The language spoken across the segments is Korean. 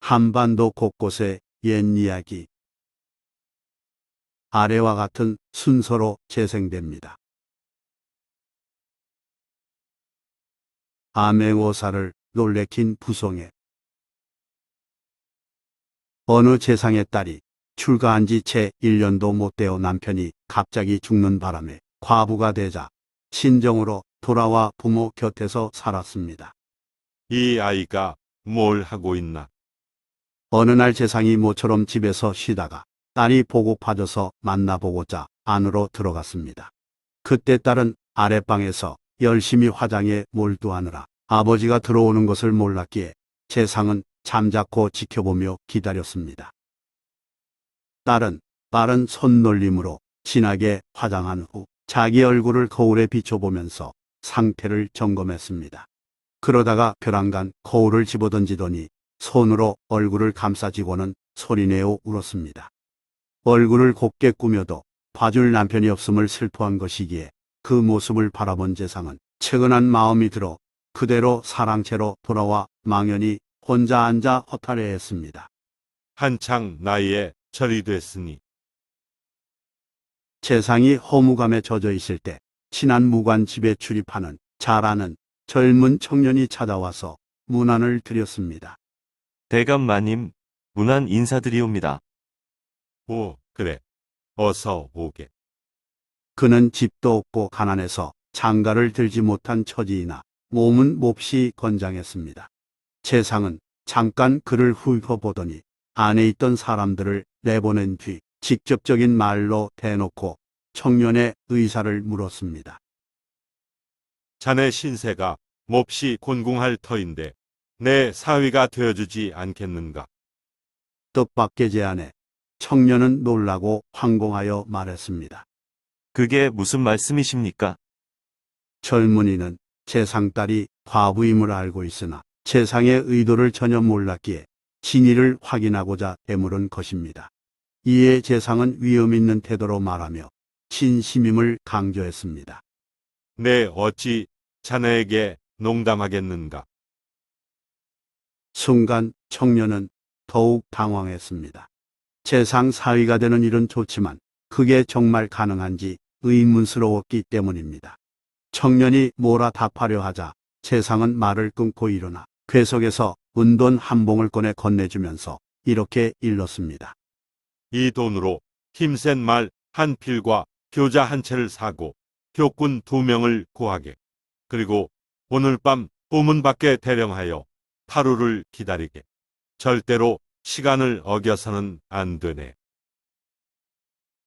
한반도 곳곳의 옛 이야기. 아래와 같은 순서로 재생됩니다. 암행어사를 놀래킨 부송에 어느 재상의 딸이 출가한 지 채 1년도 못 되어 남편이 갑자기 죽는 바람에 과부가 되자 친정으로 돌아와 부모 곁에서 살았습니다. 이 아이가 뭘 하고 있나? 어느 날 재상이 모처럼 집에서 쉬다가 딸이 보고파져서 만나보고자 안으로 들어갔습니다. 그때 딸은 아랫방에서 열심히 화장에 몰두하느라 아버지가 들어오는 것을 몰랐기에 재상은 잠자코 지켜보며 기다렸습니다. 딸은 빠른 손놀림으로 진하게 화장한 후 자기 얼굴을 거울에 비춰보면서 상태를 점검했습니다. 그러다가 벼랑간 거울을 집어던지더니 손으로 얼굴을 감싸쥐고는 소리내어 울었습니다. 얼굴을 곱게 꾸며도 봐줄 남편이 없음을 슬퍼한 것이기에 그 모습을 바라본 재상은 측은한 마음이 들어 그대로 사랑채로 돌아와 망연히 혼자 앉아 허탈해했습니다. 한창 나이에 절이 됐으니 재상이 허무감에 젖어 있을 때 친한 무관 집에 출입하는 잘 아는 젊은 청년이 찾아와서 문안을 드렸습니다. 대감마님, 문안 인사드리옵니다. 오, 그래. 어서 오게. 그는 집도 없고 가난해서 장가를 들지 못한 처지이나 몸은 몹시 건장했습니다. 재상은 잠깐 그를 훑어보더니 안에 있던 사람들을 내보낸 뒤 직접적인 말로 대놓고 청년의 의사를 물었습니다. 자네 신세가 몹시 곤궁할 터인데 내 사위가 되어주지 않겠는가? 뜻밖의 제안에 청년은 놀라고 황공하여 말했습니다. 그게 무슨 말씀이십니까? 젊은이는 재상 딸이 과부임을 알고 있으나 재상의 의도를 전혀 몰랐기에 진위를 확인하고자 되물은 것입니다. 이에 재상은 위험 있는 태도로 말하며 진심임을 강조했습니다. 내 어찌 자네에게 농담하겠는가? 순간 청년은 더욱 당황했습니다. 재상 사위가 되는 일은 좋지만 그게 정말 가능한지 의문스러웠기 때문입니다. 청년이 뭐라 답하려 하자 재상은 말을 끊고 일어나 궤석에서 은돈 한 봉을 꺼내 건네주면서 이렇게 일렀습니다. 이 돈으로 힘센 말 한 필과 교자 한 채를 사고 교꾼 2명을 구하게. 그리고 오늘 밤 보문 밖에 대령하여 하루를 기다리게. 절대로 시간을 어겨서는 안 되네.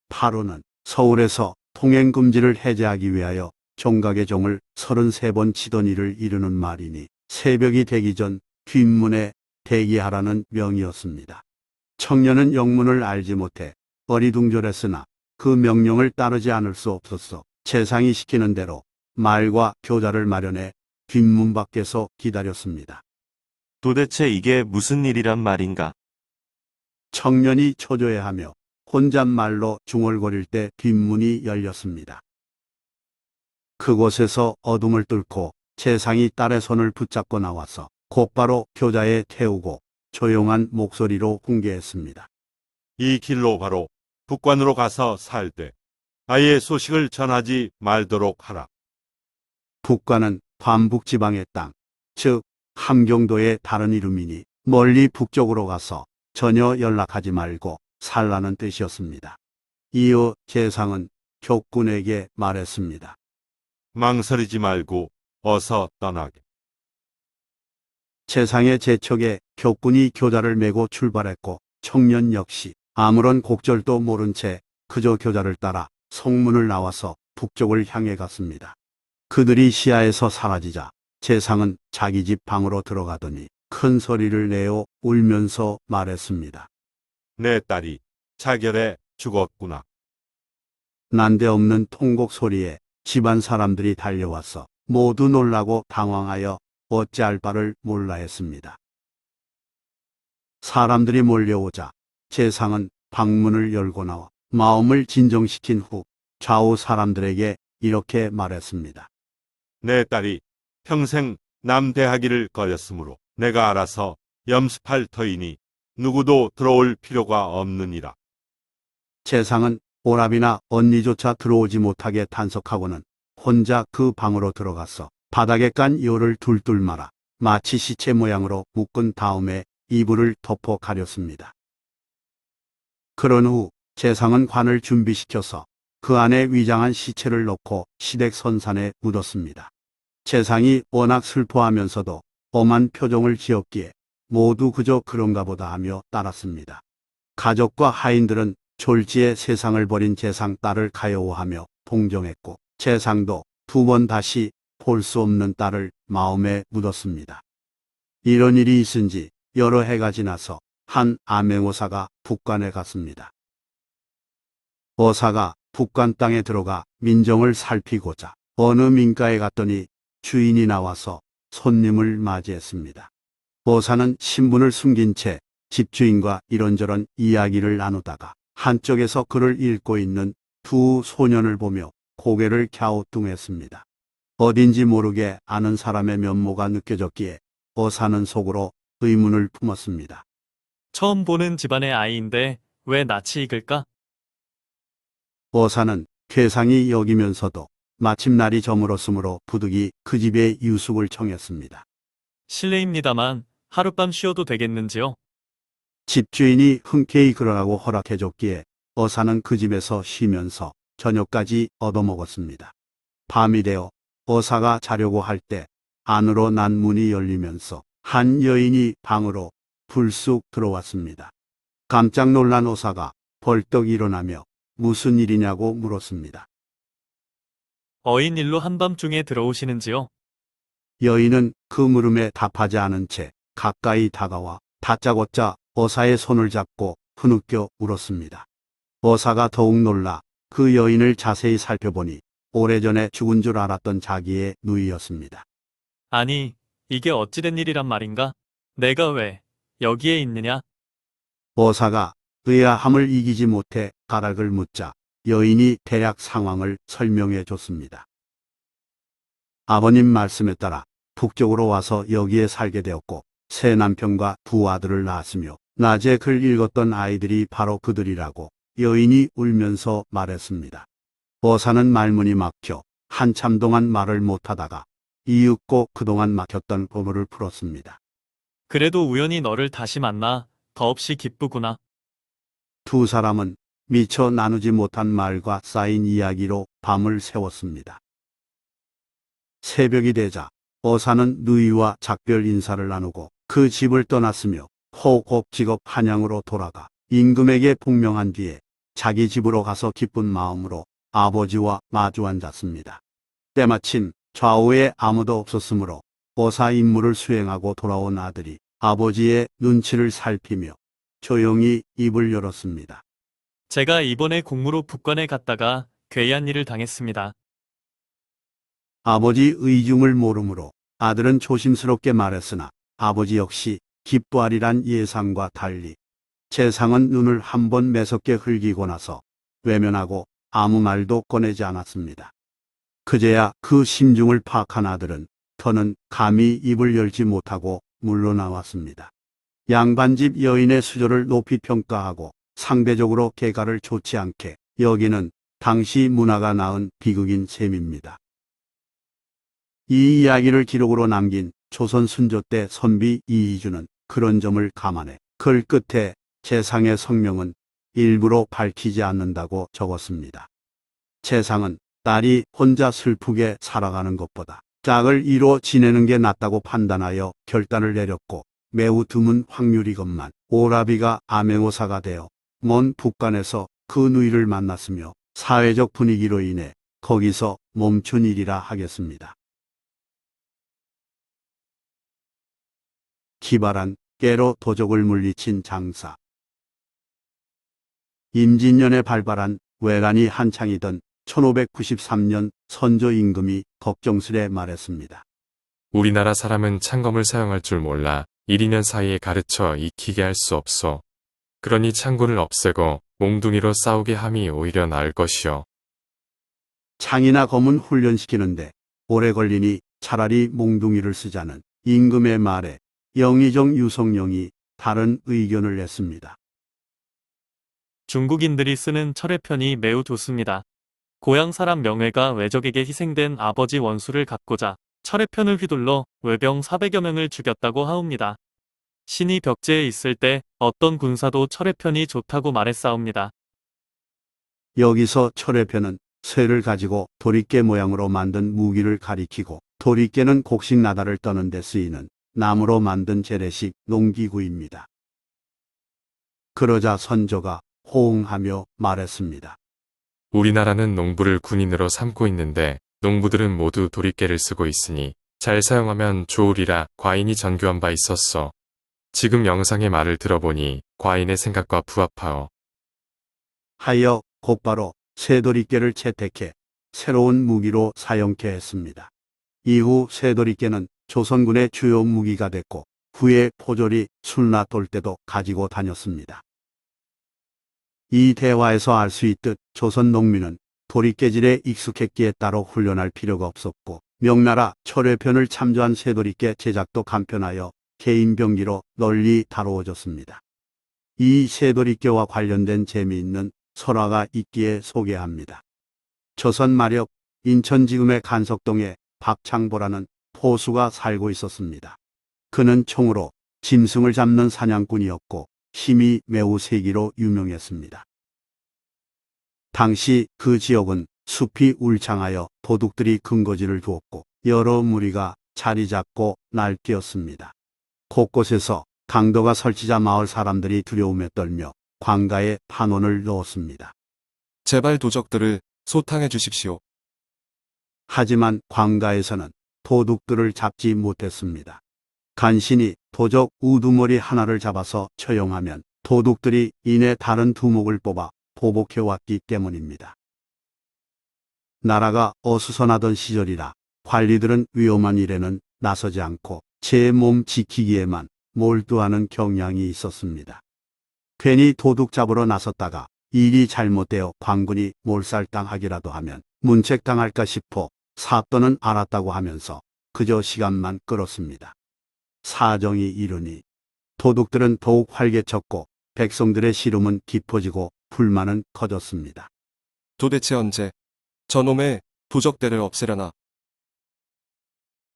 파루는 서울에서 통행금지를 해제하기 위하여 종각의 종을 33번 치던 일을 이루는 말이니 새벽이 되기 전 뒷문에 대기하라는 명이었습니다. 청년은 영문을 알지 못해 어리둥절했으나 그 명령을 따르지 않을 수 없었어 재상이 시키는 대로 말과 교자를 마련해 뒷문 밖에서 기다렸습니다. 도대체 이게 무슨 일이란 말인가? 청년이 초조해하며 혼잣말로 중얼거릴 때 뒷문이 열렸습니다. 그곳에서 어둠을 뚫고 재상이 딸의 손을 붙잡고 나와서 곧바로 교자에 태우고 조용한 목소리로 훈계했습니다. 이 길로 바로 북관으로 가서 살되 아예 소식을 전하지 말도록 하라. 북관은 관북지방의 땅, 즉 함경도의 다른 이름이니 멀리 북쪽으로 가서 전혀 연락하지 말고 살라는 뜻이었습니다. 이어 재상은 교꾼에게 말했습니다. 망설이지 말고 어서 떠나게. 재상의 재촉에 교꾼이 교자를 메고 출발했고 청년 역시 아무런 곡절도 모른 채 그저 교자를 따라 성문을 나와서 북쪽을 향해 갔습니다. 그들이 시야에서 사라지자 재상은 자기 집 방으로 들어가더니 큰 소리를 내어 울면서 말했습니다. 내 딸이 자결에 죽었구나. 난데없는 통곡 소리에 집안 사람들이 달려와서 모두 놀라고 당황하여 어찌할 바를 몰라 했습니다. 사람들이 몰려오자 재상은 방문을 열고 나와 마음을 진정시킨 후 좌우 사람들에게 이렇게 말했습니다. 내 딸이 평생 남대하기를 거렸으므로 내가 알아서 염습할 터이니 누구도 들어올 필요가 없느니라. 재상은 오라비나 언니조차 들어오지 못하게 단속하고는 혼자 그 방으로 들어가서 바닥에 깐 요를 둘둘 말아 마치 시체 모양으로 묶은 다음에 이불을 덮어 가렸습니다. 그런 후 재상은 관을 준비시켜서 그 안에 위장한 시체를 넣고 시댁선산에 묻었습니다. 재상이 워낙 슬퍼하면서도 엄한 표정을 지었기에 모두 그저 그런가 보다 하며 따랐습니다. 가족과 하인들은 졸지에 세상을 버린 재상 딸을 가여워하며 동정했고 재상도 두 번 다시 볼 수 없는 딸을 마음에 묻었습니다. 이런 일이 있은 지 여러 해가 지나서 한 암행어사가 북간에 갔습니다. 어사가 북간 땅에 들어가 민정을 살피고자 어느 민가에 갔더니 주인이 나와서 손님을 맞이했습니다. 어사는 신분을 숨긴 채 집주인과 이런저런 이야기를 나누다가 한쪽에서 글을 읽고 있는 두 소년을 보며 고개를 갸우뚱했습니다. 어딘지 모르게 아는 사람의 면모가 느껴졌기에 어사는 속으로 의문을 품었습니다. 처음 보는 집안의 아이인데 왜 낯이 익을까? 어사는 괴상히 여기면서도 마침 날이 저물었으므로 부득이 그 집에 유숙을 청했습니다. 실례입니다만 하룻밤 쉬어도 되겠는지요? 집주인이 흔쾌히 그러라고 허락해줬기에 어사는 그 집에서 쉬면서 저녁까지 얻어먹었습니다. 밤이 되어 어사가 자려고 할 때 안으로 난 문이 열리면서 한 여인이 방으로 불쑥 들어왔습니다. 깜짝 놀란 어사가 벌떡 일어나며 무슨 일이냐고 물었습니다. 어인 일로 한밤중에 들어오시는지요? 여인은 그 물음에 답하지 않은 채 가까이 다가와 다짜고짜 어사의 손을 잡고 흐느껴 울었습니다. 어사가 더욱 놀라 그 여인을 자세히 살펴보니 오래전에 죽은 줄 알았던 자기의 누이였습니다. 아니, 이게 어찌된 일이란 말인가? 내가 왜 여기에 있느냐? 어사가 의아함을 이기지 못해 가락을 묻자 여인이 대략 상황을 설명해 줬습니다. 아버님 말씀에 따라 북쪽으로 와서 여기에 살게 되었고 새 남편과 두 아들을 낳았으며 낮에 글 읽었던 아이들이 바로 그들이라고 여인이 울면서 말했습니다. 어사는 말문이 막혀 한참 동안 말을 못하다가 이윽고 그동안 막혔던 보물을 풀었습니다. 그래도 우연히 너를 다시 만나 더없이 기쁘구나. 두 사람은 미처 나누지 못한 말과 쌓인 이야기로 밤을 새웠습니다. 새벽이 되자 어사는 누이와 작별 인사를 나누고 그 집을 떠났으며 호곱지겁 한양으로 돌아가 임금에게 복명한 뒤에 자기 집으로 가서 기쁜 마음으로 아버지와 마주 앉았습니다. 때마침 좌우에 아무도 없었으므로 어사 임무를 수행하고 돌아온 아들이 아버지의 눈치를 살피며 조용히 입을 열었습니다. 제가 이번에 공무로 북관에 갔다가 괴이한 일을 당했습니다. 아버지 의중을 모르므로 아들은 조심스럽게 말했으나 아버지 역시 기뻐하리란 예상과 달리 재상은 눈을 한번 매섭게 흘기고 나서 외면하고 아무 말도 꺼내지 않았습니다. 그제야 그 심중을 파악한 아들은 더는 감히 입을 열지 못하고 물러나왔습니다. 양반집 여인의 수조를 높이 평가하고 상대적으로 계가를 좋지 않게 여기는 당시 문화가 낳은 비극인 셈입니다. 이 이야기를 기록으로 남긴 조선 순조 때 선비 이희주는 그런 점을 감안해 글 끝에 재상의 성명은 일부러 밝히지 않는다고 적었습니다. 재상은 딸이 혼자 슬프게 살아가는 것보다 짝을 이뤄 지내는 게 낫다고 판단하여 결단을 내렸고 매우 드문 확률이건만 오라비가 암행어사가 되어 먼 북간에서 그 누이를 만났으며 사회적 분위기로 인해 거기서 멈춘 일이라 하겠습니다. 기발한 깨로 도적을 물리친 장사. 임진년에 발발한 외란이 한창이던 1593년 선조 임금이 걱정스레 말했습니다. 우리나라 사람은 창검을 사용할 줄 몰라 1, 2년 사이에 가르쳐 익히게 할 수 없소. 그러니 창군을 없애고 몽둥이로 싸우게 함이 오히려 나을 것이요. 창이나 검은 훈련시키는데 오래 걸리니 차라리 몽둥이를 쓰자는 임금의 말에 영의정 유성룡이 다른 의견을 냈습니다. 중국인들이 쓰는 철회편이 매우 좋습니다. 고향 사람 명회가 외적에게 희생된 아버지 원수를 갚고자 철회편을 휘둘러 외병 400여 명을 죽였다고 하옵니다. 신이 벽제에 있을 때 어떤 군사도 철회편이 좋다고 말했사옵니다. 여기서 철회편은 쇠를 가지고 도리깨 모양으로 만든 무기를 가리키고, 도리깨는 곡식 나다를 떠는 데 쓰이는 나무로 만든 재래식 농기구입니다. 그러자 선조가 호응하며 말했습니다. 우리나라는 농부를 군인으로 삼고 있는데 농부들은 모두 도리깨를 쓰고 있으니 잘 사용하면 좋으리라 과인이 전교한 바 있었어. 지금 영상의 말을 들어보니 과인의 생각과 부합하오. 하여 곧바로 쇠도리깨를 채택해 새로운 무기로 사용케 했습니다. 이후 쇠도리깨는 조선군의 주요 무기가 됐고, 후에 포졸이 술나 돌 때도 가지고 다녔습니다. 이 대화에서 알 수 있듯 조선 농민은 도리깨질에 익숙했기에 따로 훈련할 필요가 없었고, 명나라 철회편을 참조한 쇠도리깨 제작도 간편하여 개인 병기로 널리 다루어졌습니다. 이 쇠도리깨와 관련된 재미있는 설화가 있기에 소개합니다. 조선 말엽 인천 지금의 간석동에 박창보라는 포수가 살고 있었습니다. 그는 총으로 짐승을 잡는 사냥꾼이었고 힘이 매우 세기로 유명했습니다. 당시 그 지역은 숲이 울창하여 도둑들이 근거지를 두었고 여러 무리가 자리 잡고 날뛰었습니다. 곳곳에서 강도가 설치자 마을 사람들이 두려움에 떨며 관가에 판원을 넣었습니다. 제발 도적들을 소탕해 주십시오. 하지만 관가에서는 도둑들을 잡지 못했습니다. 간신히 도적 우두머리 하나를 잡아서 처형하면 도둑들이 이내 다른 두목을 뽑아 보복해왔기 때문입니다. 나라가 어수선하던 시절이라 관리들은 위험한 일에는 나서지 않고 제 몸 지키기에만 몰두하는 경향이 있었습니다. 괜히 도둑 잡으러 나섰다가 일이 잘못되어 관군이 몰살당하기라도 하면 문책당할까 싶어 사또는 알았다고 하면서 그저 시간만 끌었습니다. 사정이 이르니 도둑들은 더욱 활개쳤고 백성들의 시름은 깊어지고 불만은 커졌습니다. 도대체 언제 저놈의 도적대를 없애려나?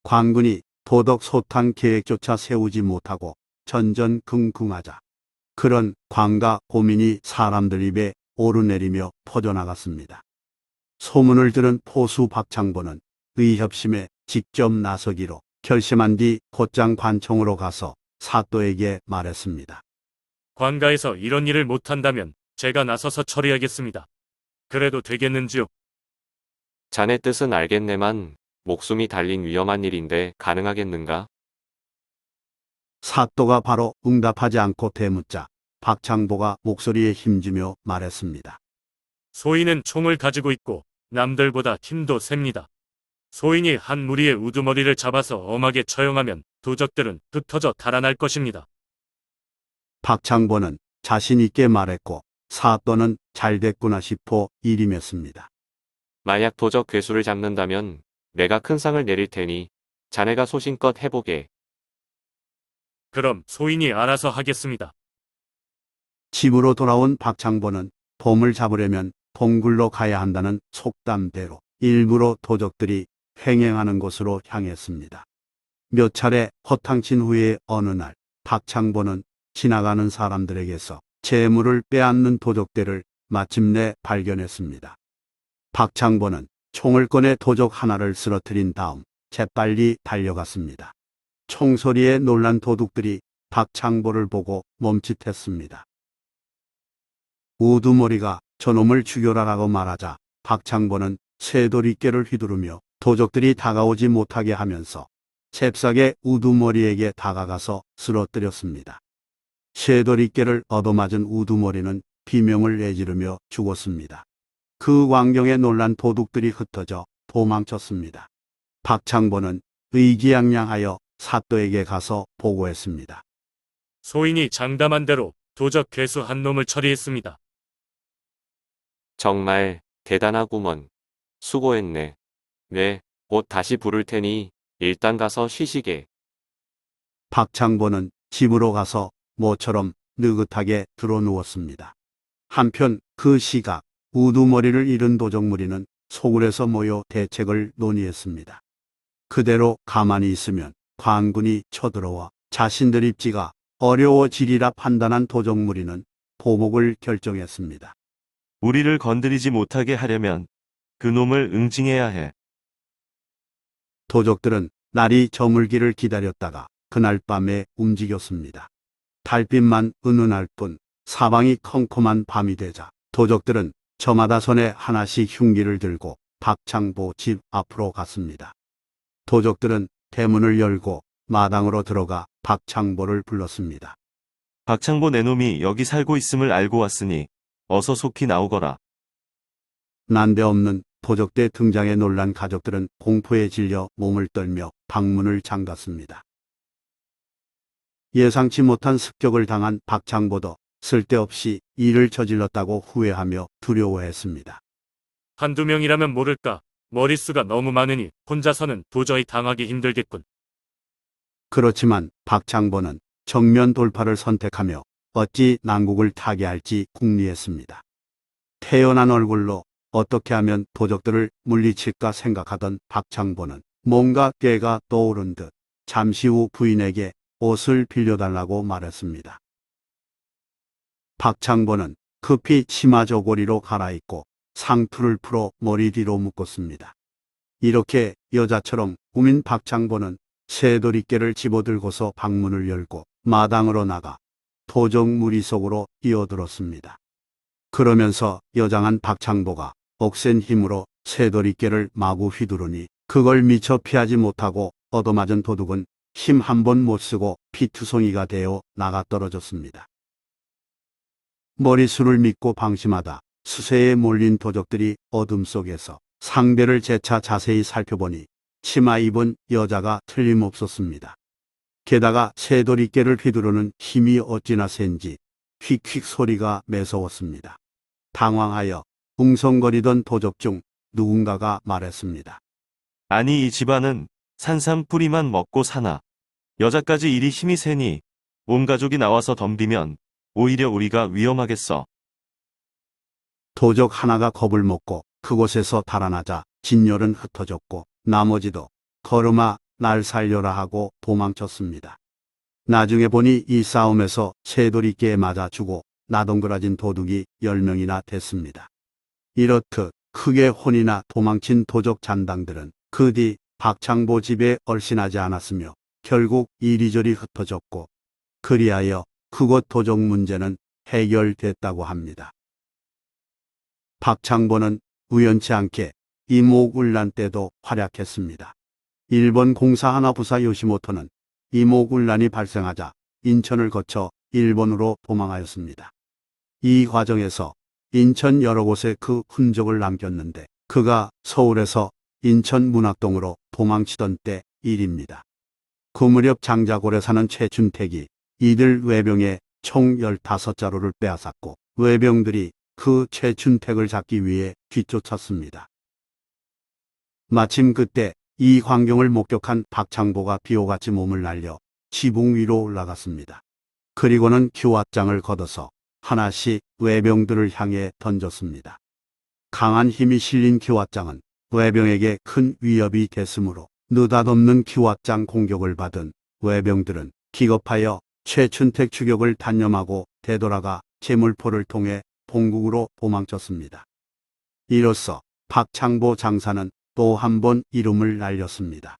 관군이 도덕 소탕 계획조차 세우지 못하고 전전긍긍하자 그런 관가 고민이 사람들 입에 오르내리며 퍼져나갔습니다. 소문을 들은 포수 박창보는 의협심에 직접 나서기로 결심한 뒤 곧장 관청으로 가서 사또에게 말했습니다. 관가에서 이런 일을 못한다면 제가 나서서 처리하겠습니다. 그래도 되겠는지요? 자네 뜻은 알겠네만 목숨이 달린 위험한 일인데 가능하겠는가? 사또가 바로 응답하지 않고 대묻자 박창보가 목소리에 힘주며 말했습니다. 소인은 총을 가지고 있고 남들보다 힘도 셉니다. 소인이 한 무리의 우두머리를 잡아서 엄하게 처형하면 도적들은 흩어져 달아날 것입니다. 박창보는 자신 있게 말했고 사또는 잘됐구나 싶어 일임했습니다. 만약 도적 괴수를 잡는다면 내가 큰 상을 내릴 테니 자네가 소신껏 해보게. 그럼 소인이 알아서 하겠습니다. 집으로 돌아온 박창보는 봄을 잡으려면 동굴로 가야 한다는 속담대로 일부러 도적들이 횡행하는 곳으로 향했습니다. 몇 차례 허탕친 후에 어느 날 박창보는 지나가는 사람들에게서 재물을 빼앗는 도적대를 마침내 발견했습니다. 박창보는 총을 꺼내 도적 하나를 쓰러뜨린 다음 재빨리 달려갔습니다. 총소리에 놀란 도둑들이 박창보를 보고 멈칫했습니다. 우두머리가 저놈을 죽여라라고 말하자 박창보는 쇠도리깨를 휘두르며 도적들이 다가오지 못하게 하면서 잽싸게 우두머리에게 다가가서 쓰러뜨렸습니다. 쇠도리깨를 얻어맞은 우두머리는 비명을 내지르며 죽었습니다. 그 광경에 놀란 도둑들이 흩어져 도망쳤습니다. 박창보는 의기양양하여 사또에게 가서 보고했습니다. 소인이 장담한 대로 도적 괴수 한 놈을 처리했습니다. 정말 대단하구먼. 수고했네. 네, 옷 다시 부를 테니 일단 가서 쉬시게. 박창보는 집으로 가서 모처럼 느긋하게 드러누웠습니다. 한편 그 시각 우두머리를 잃은 도적무리는 소굴에서 모여 대책을 논의했습니다. 그대로 가만히 있으면 관군이 쳐들어와 자신들 입지가 어려워지리라 판단한 도적무리는 보복을 결정했습니다. 우리를 건드리지 못하게 하려면 그 놈을 응징해야 해. 도적들은 날이 저물기를 기다렸다가 그날 밤에 움직였습니다. 달빛만 은은할 뿐 사방이 컴컴한 밤이 되자 도적들은 저마다 손에 하나씩 흉기를 들고 박창보 집 앞으로 갔습니다. 도적들은 대문을 열고 마당으로 들어가 박창보를 불렀습니다. 박창보 내놈이 여기 살고 있음을 알고 왔으니 어서 속히 나오거라. 난데없는 도적대 등장에 놀란 가족들은 공포에 질려 몸을 떨며 방문을 잠갔습니다. 예상치 못한 습격을 당한 박창보도 쓸데없이 일을 저질렀다고 후회하며 두려워했습니다. 한두 명이라면 모를까. 머릿수가 너무 많으니 혼자서는 도저히 당하기 힘들겠군. 그렇지만 박창보는 정면 돌파를 선택하며 어찌 난국을 타개할지 궁리했습니다. 태연한 얼굴로 어떻게 하면 도적들을 물리칠까 생각하던 박창보는 뭔가 꾀가 떠오른 듯 잠시 후 부인에게 옷을 빌려달라고 말했습니다. 박창보는 급히 치마 저고리로 갈아입고 상투를 풀어 머리 뒤로 묶었습니다. 이렇게 여자처럼 꾸민 박창보는 새도리깨를 집어들고서 방문을 열고 마당으로 나가 도적 무리 속으로 뛰어들었습니다. 그러면서 여장한 박창보가 억센 힘으로 새도리깨를 마구 휘두르니 그걸 미처 피하지 못하고 얻어맞은 도둑은 힘 한 번 못 쓰고 피투성이가 되어 나가 떨어졌습니다. 머리수를 믿고 방심하다 수세에 몰린 도적들이 어둠 속에서 상대를 재차 자세히 살펴보니 치마 입은 여자가 틀림없었습니다. 게다가 새도리깨를 휘두르는 힘이 어찌나 센지 휙휙 소리가 매서웠습니다. 당황하여 웅성거리던 도적 중 누군가가 말했습니다. 아니 이 집안은 산삼 뿌리만 먹고 사나. 여자까지 이리 힘이 세니 온 가족이 나와서 덤비면 오히려 우리가 위험하겠어. 도적 하나가 겁을 먹고 그곳에서 달아나자 진열은 흩어졌고 나머지도 걸음아 날 살려라 하고 도망쳤습니다. 나중에 보니 이 싸움에서 새도리깨에 맞아 죽고 나동그라진 도둑이 10명이나 됐습니다. 이렇듯 크게 혼이나 도망친 도적 잔당들은 그 뒤 박창보 집에 얼씬하지 않았으며 결국 이리저리 흩어졌고 그리하여 그곳 도적 문제는 해결됐다고 합니다. 박창보는 우연치 않게 이목울란 때도 활약했습니다. 일본 공사하나부사 요시모토는 이목울란이 발생하자 인천을 거쳐 일본으로 도망하였습니다. 이 과정에서 인천 여러 곳에 그 흔적을 남겼는데 그가 서울에서 인천 문학동으로 도망치던 때 일입니다. 그 무렵 장자골에 사는 최춘택이 이들 외병의 총 15자루를 빼앗았고 외병들이 그 최춘택을 잡기 위해 뒤쫓았습니다. 마침 그때 이 광경을 목격한 박창보가 비호같이 몸을 날려 지붕 위로 올라갔습니다. 그리고는 규왓장을 걷어서 하나씩 외병들을 향해 던졌습니다. 강한 힘이 실린 규왓장은 외병에게 큰 위협이 됐으므로 느닷없는 규왓장 공격을 받은 외병들은 기겁하여 최춘택 추격을 단념하고 되돌아가 제물포를 통해 본국으로 도망쳤습니다. 이로써 박창보 장사는 또 한 번 이름을 날렸습니다.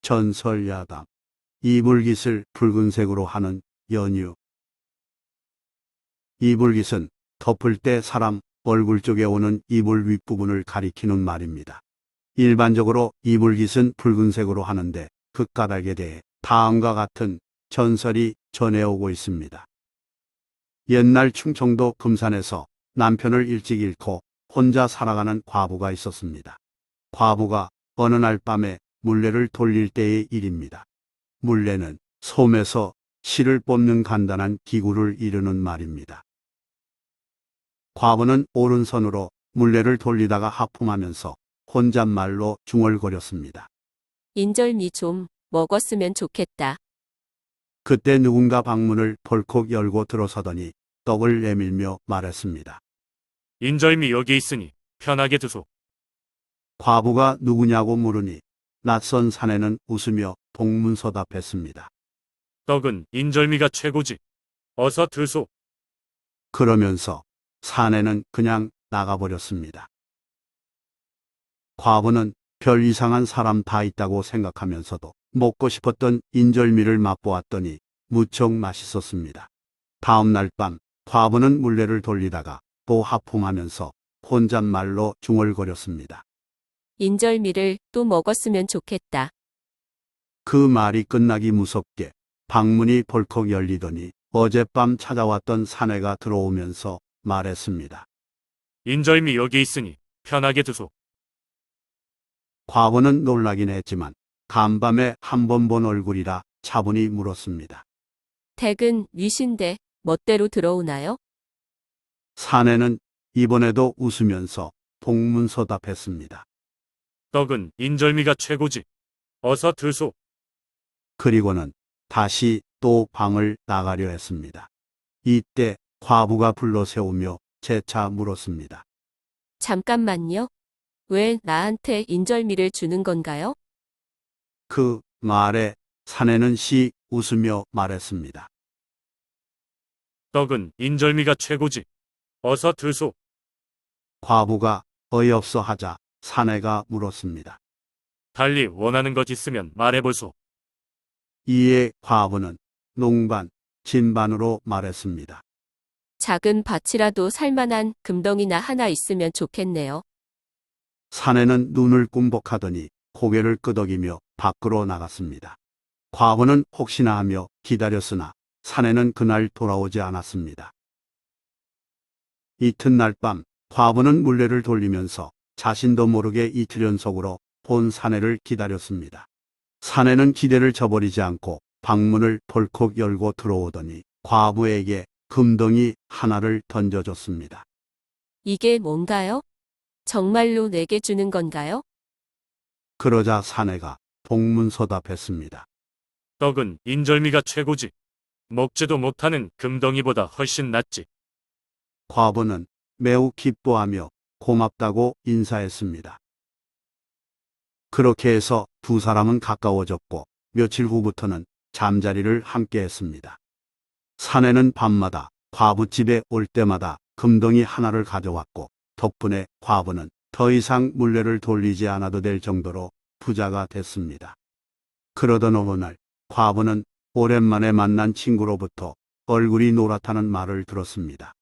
전설야담 이불깃을 붉은색으로 하는 연유. 이불깃은 덮을 때 사람 얼굴 쪽에 오는 이불 윗부분을 가리키는 말입니다. 일반적으로 이불깃은 붉은색으로 하는데 그 까닭에 대해 다음과 같은 전설이 전해오고 있습니다. 옛날 충청도 금산에서 남편을 일찍 잃고 혼자 살아가는 과부가 있었습니다. 과부가 어느 날 밤에 물레를 돌릴 때의 일입니다. 물레는 솜에서 실을 뽑는 간단한 기구를 이루는 말입니다. 과부는 오른손으로 물레를 돌리다가 하품하면서 혼잣말로 중얼거렸습니다. 인절미 좀 먹었으면 좋겠다. 그때 누군가 방문을 벌컥 열고 들어서더니 떡을 내밀며 말했습니다. 인절미 여기 있으니 편하게 드소. 과부가 누구냐고 물으니 낯선 사내는 웃으며 동문서답했습니다. 떡은 인절미가 최고지. 어서 드소. 그러면서 사내는 그냥 나가버렸습니다. 과부는 별 이상한 사람 다 있다고 생각하면서도 먹고 싶었던 인절미를 맛보았더니 무척 맛있었습니다. 다음 날 밤 과부는 물레를 돌리다가 또 하품하면서 혼잣말로 중얼거렸습니다. 인절미를 또 먹었으면 좋겠다. 그 말이 끝나기 무섭게 방문이 벌컥 열리더니 어젯밤 찾아왔던 사내가 들어오면서 말했습니다. 인절미 여기 있으니 편하게 드소. 과부는 놀라긴 했지만 간밤에 한 번 본 얼굴이라 차분히 물었습니다. 댁은 위신데 멋대로 들어오나요? 사내는 이번에도 웃으면서 동문서답했습니다. 떡은 인절미가 최고지. 어서 드소. 그리고는 다시 또 방을 나가려 했습니다. 이때 과부가 불러 세우며 재차 물었습니다. 잠깐만요. 왜 나한테 인절미를 주는 건가요? 그 말에 사내는 씩 웃으며 말했습니다. 떡은 인절미가 최고지. 어서 드소. 과부가 어이없어 하자 사내가 물었습니다. 달리 원하는 것 있으면 말해보소. 이에 과부는 농반, 진반으로 말했습니다. 작은 밭이라도 살만한 금덩이나 하나 있으면 좋겠네요. 사내는 눈을 꿈벅하더니 고개를 끄덕이며 밖으로 나갔습니다. 과부는 혹시나 하며 기다렸으나 사내는 그날 돌아오지 않았습니다. 이튿날 밤 과부는 물레를 돌리면서 자신도 모르게 이틀 연속으로 본 사내를 기다렸습니다. 사내는 기대를 저버리지 않고 방문을 벌컥 열고 들어오더니 과부에게 금덩이 하나를 던져줬습니다. 이게 뭔가요? 정말로 내게 주는 건가요? 그러자 사내가 동문서답했습니다. 떡은 인절미가 최고지. 먹지도 못하는 금덩이보다 훨씬 낫지. 과부는 매우 기뻐하며 고맙다고 인사했습니다. 그렇게 해서 두 사람은 가까워졌고 며칠 후부터는 잠자리를 함께 했습니다. 사내는 밤마다 과부 집에 올 때마다 금덩이 하나를 가져왔고 덕분에 과부는 더 이상 물레를 돌리지 않아도 될 정도로 부자가 됐습니다. 그러던 어느 날 과부는 오랜만에 만난 친구로부터 얼굴이 노랗다는 말을 들었습니다.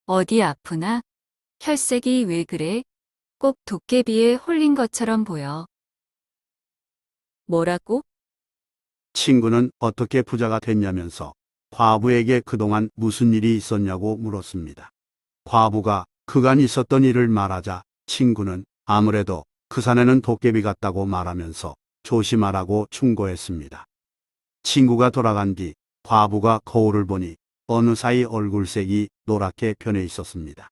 어디 아프나? 혈색이 왜 그래? 꼭 도깨비에 홀린 것처럼 보여. 뭐라고? 친구는 어떻게 부자가 됐냐면서 과부에게 그동안 무슨 일이 있었냐고 물었습니다. 과부가 그간 있었던 일을 말하자 친구는 아무래도 그 사내는 도깨비 같다고 말하면서 조심하라고 충고했습니다. 친구가 돌아간 뒤 과부가 거울을 보니 어느 사이 얼굴색이 노랗게 변해 있었습니다.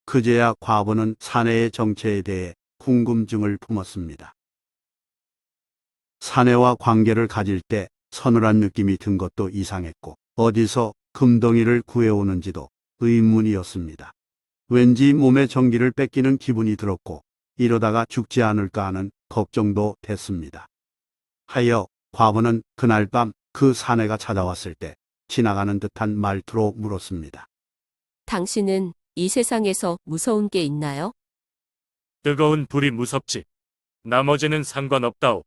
그제야 과부는 사내의 정체에 대해 궁금증을 품었습니다. 사내와 관계를 가질 때 서늘한 느낌이 든 것도 이상했고 어디서 금덩이를 구해오는지도 의문이었습니다. 왠지 몸의 전기를 뺏기는 기분이 들었고 이러다가 죽지 않을까 하는 걱정도 됐습니다. 하여 과부는 그날 밤 그 사내가 찾아왔을 때 지나가는 듯한 말투로 물었습니다. 당신은 이 세상에서 무서운 게 있나요? 뜨거운 불이 무섭지. 나머지는 상관없다오.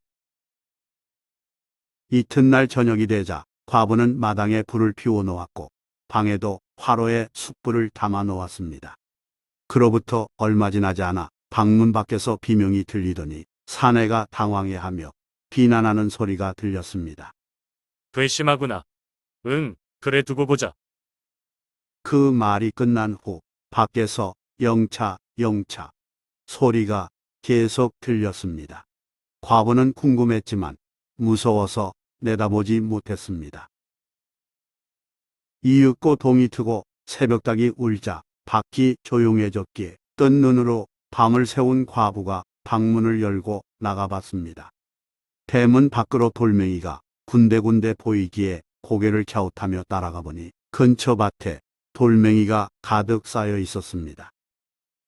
이튿날 저녁이 되자 과부는 마당에 불을 피워 놓았고 방에도 화로에 숯불을 담아 놓았습니다. 그로부터 얼마 지나지 않아 방문 밖에서 비명이 들리더니 사내가 당황해하며 비난하는 소리가 들렸습니다. 괘씸하구나. 응, 그래 두고 보자. 그 말이 끝난 후 밖에서 영차 영차 소리가 계속 들렸습니다. 과부는 궁금했지만 무서워서 내다보지 못했습니다. 이윽고 동이 트고 새벽닭이 울자 밖이 조용해졌기에 뜬 눈으로 밤을 새운 과부가 방문을 열고 나가봤습니다. 대문 밖으로 돌멩이가 군데군데 보이기에 고개를 갸웃하며 따라가 보니 근처 밭에 돌멩이가 가득 쌓여 있었습니다.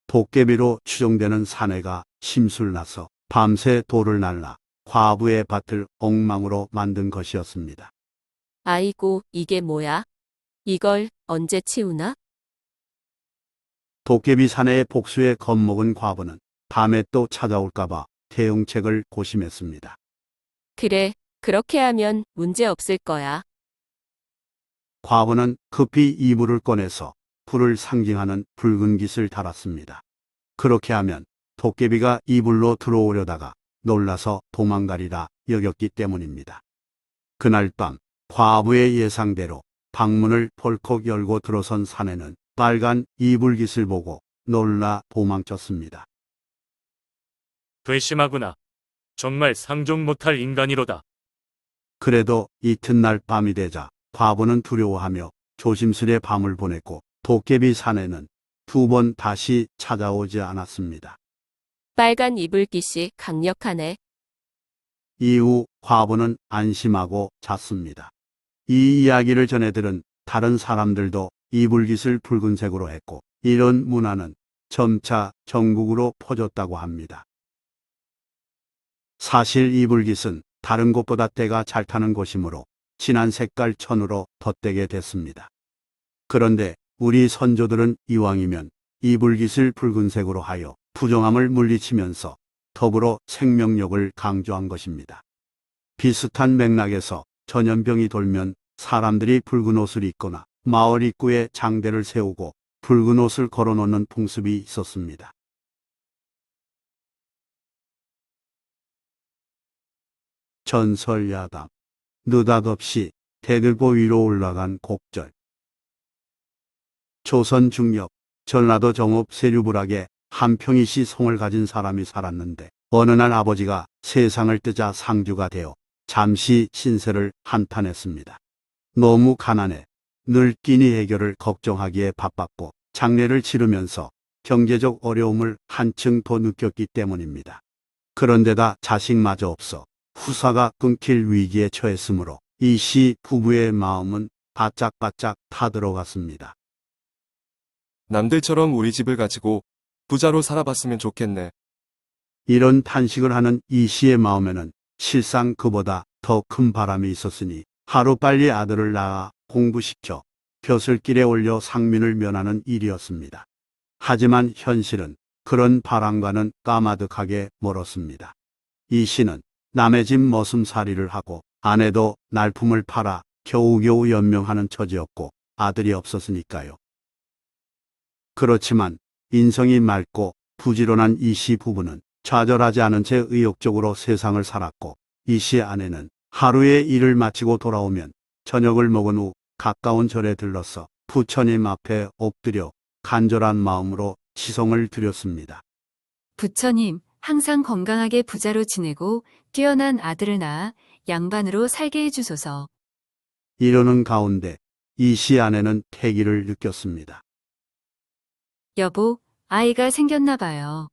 도깨비로 추정되는 사내가 심술나서 밤새 돌을 날라 과부의 밭을 엉망으로 만든 것이었습니다. 아이고, 이게 뭐야? 이걸 언제 치우나? 도깨비 사내의 복수에 겁먹은 과부는 밤에 또 찾아올까봐 대응책을 고심했습니다. 그래, 그렇게 하면 문제 없을 거야. 과부는 급히 이불을 꺼내서 불을 상징하는 붉은 깃을 달았습니다. 그렇게 하면 도깨비가 이불로 들어오려다가 놀라서 도망가리라 여겼기 때문입니다. 그날 밤 과부의 예상대로 방문을 벌컥 열고 들어선 사내는 빨간 이불깃을 보고 놀라 도망쳤습니다. 괘씸하구나. 정말 상종 못할 인간이로다. 그래도 이튿날 밤이 되자 과부는 두려워하며 조심스레 밤을 보냈고 도깨비 사내는 2번 다시 찾아오지 않았습니다. 빨간 이불깃이 강력하네. 이후 과부는 안심하고 잤습니다. 이 이야기를 전해들은 다른 사람들도 이불깃을 붉은색으로 했고 이런 문화는 점차 전국으로 퍼졌다고 합니다. 사실 이불깃은 다른 곳보다 때가 잘 타는 것이므로 진한 색깔 천으로 덧대게 됐습니다. 그런데 우리 선조들은 이왕이면 이불깃을 붉은색으로 하여 부정함을 물리치면서 더불어 생명력을 강조한 것입니다. 비슷한 맥락에서 전염병이 돌면 사람들이 붉은 옷을 입거나 마을 입구에 장대를 세우고 붉은 옷을 걸어놓는 풍습이 있었습니다. 전설야담. 느닷없이 대들보 위로 올라간 곡절. 조선 중엽 전라도 정읍 세류부락에 한평이씨 성을 가진 사람이 살았는데 어느 날 아버지가 세상을 뜨자 상주가 되어 잠시 신세를 한탄했습니다. 너무 가난해 늘 끼니 해결을 걱정하기에 바빴고 장례를 치르면서 경제적 어려움을 한층 더 느꼈기 때문입니다. 그런데다 자식마저 없어 후사가 끊길 위기에 처했으므로 이 씨 부부의 마음은 바짝바짝 타들어갔습니다. 남들처럼 우리 집을 가지고 부자로 살아봤으면 좋겠네. 이런 탄식을 하는 이 씨의 마음에는 실상 그보다 더 큰 바람이 있었으니 하루빨리 아들을 낳아 공부시켜 벼슬길에 올려 상민을 면하는 일이었습니다. 하지만 현실은 그런 바람과는 까마득하게 멀었습니다. 이 씨는 남의 집 머슴살이를 하고 아내도 날품을 팔아 겨우겨우 연명하는 처지였고 아들이 없었으니까요. 그렇지만 인성이 맑고 부지런한 이 씨 부부는 좌절하지 않은 채 의욕적으로 세상을 살았고 이 씨 아내는 하루의 일을 마치고 돌아오면 저녁을 먹은 후 가까운 절에 들러서 부처님 앞에 엎드려 간절한 마음으로 지성을 드렸습니다. 부처님, 항상 건강하게 부자로 지내고 뛰어난 아들을 낳아 양반으로 살게 해주소서. 이러는 가운데 이 씨 아내는 태기를 느꼈습니다. 여보, 아이가 생겼나 봐요.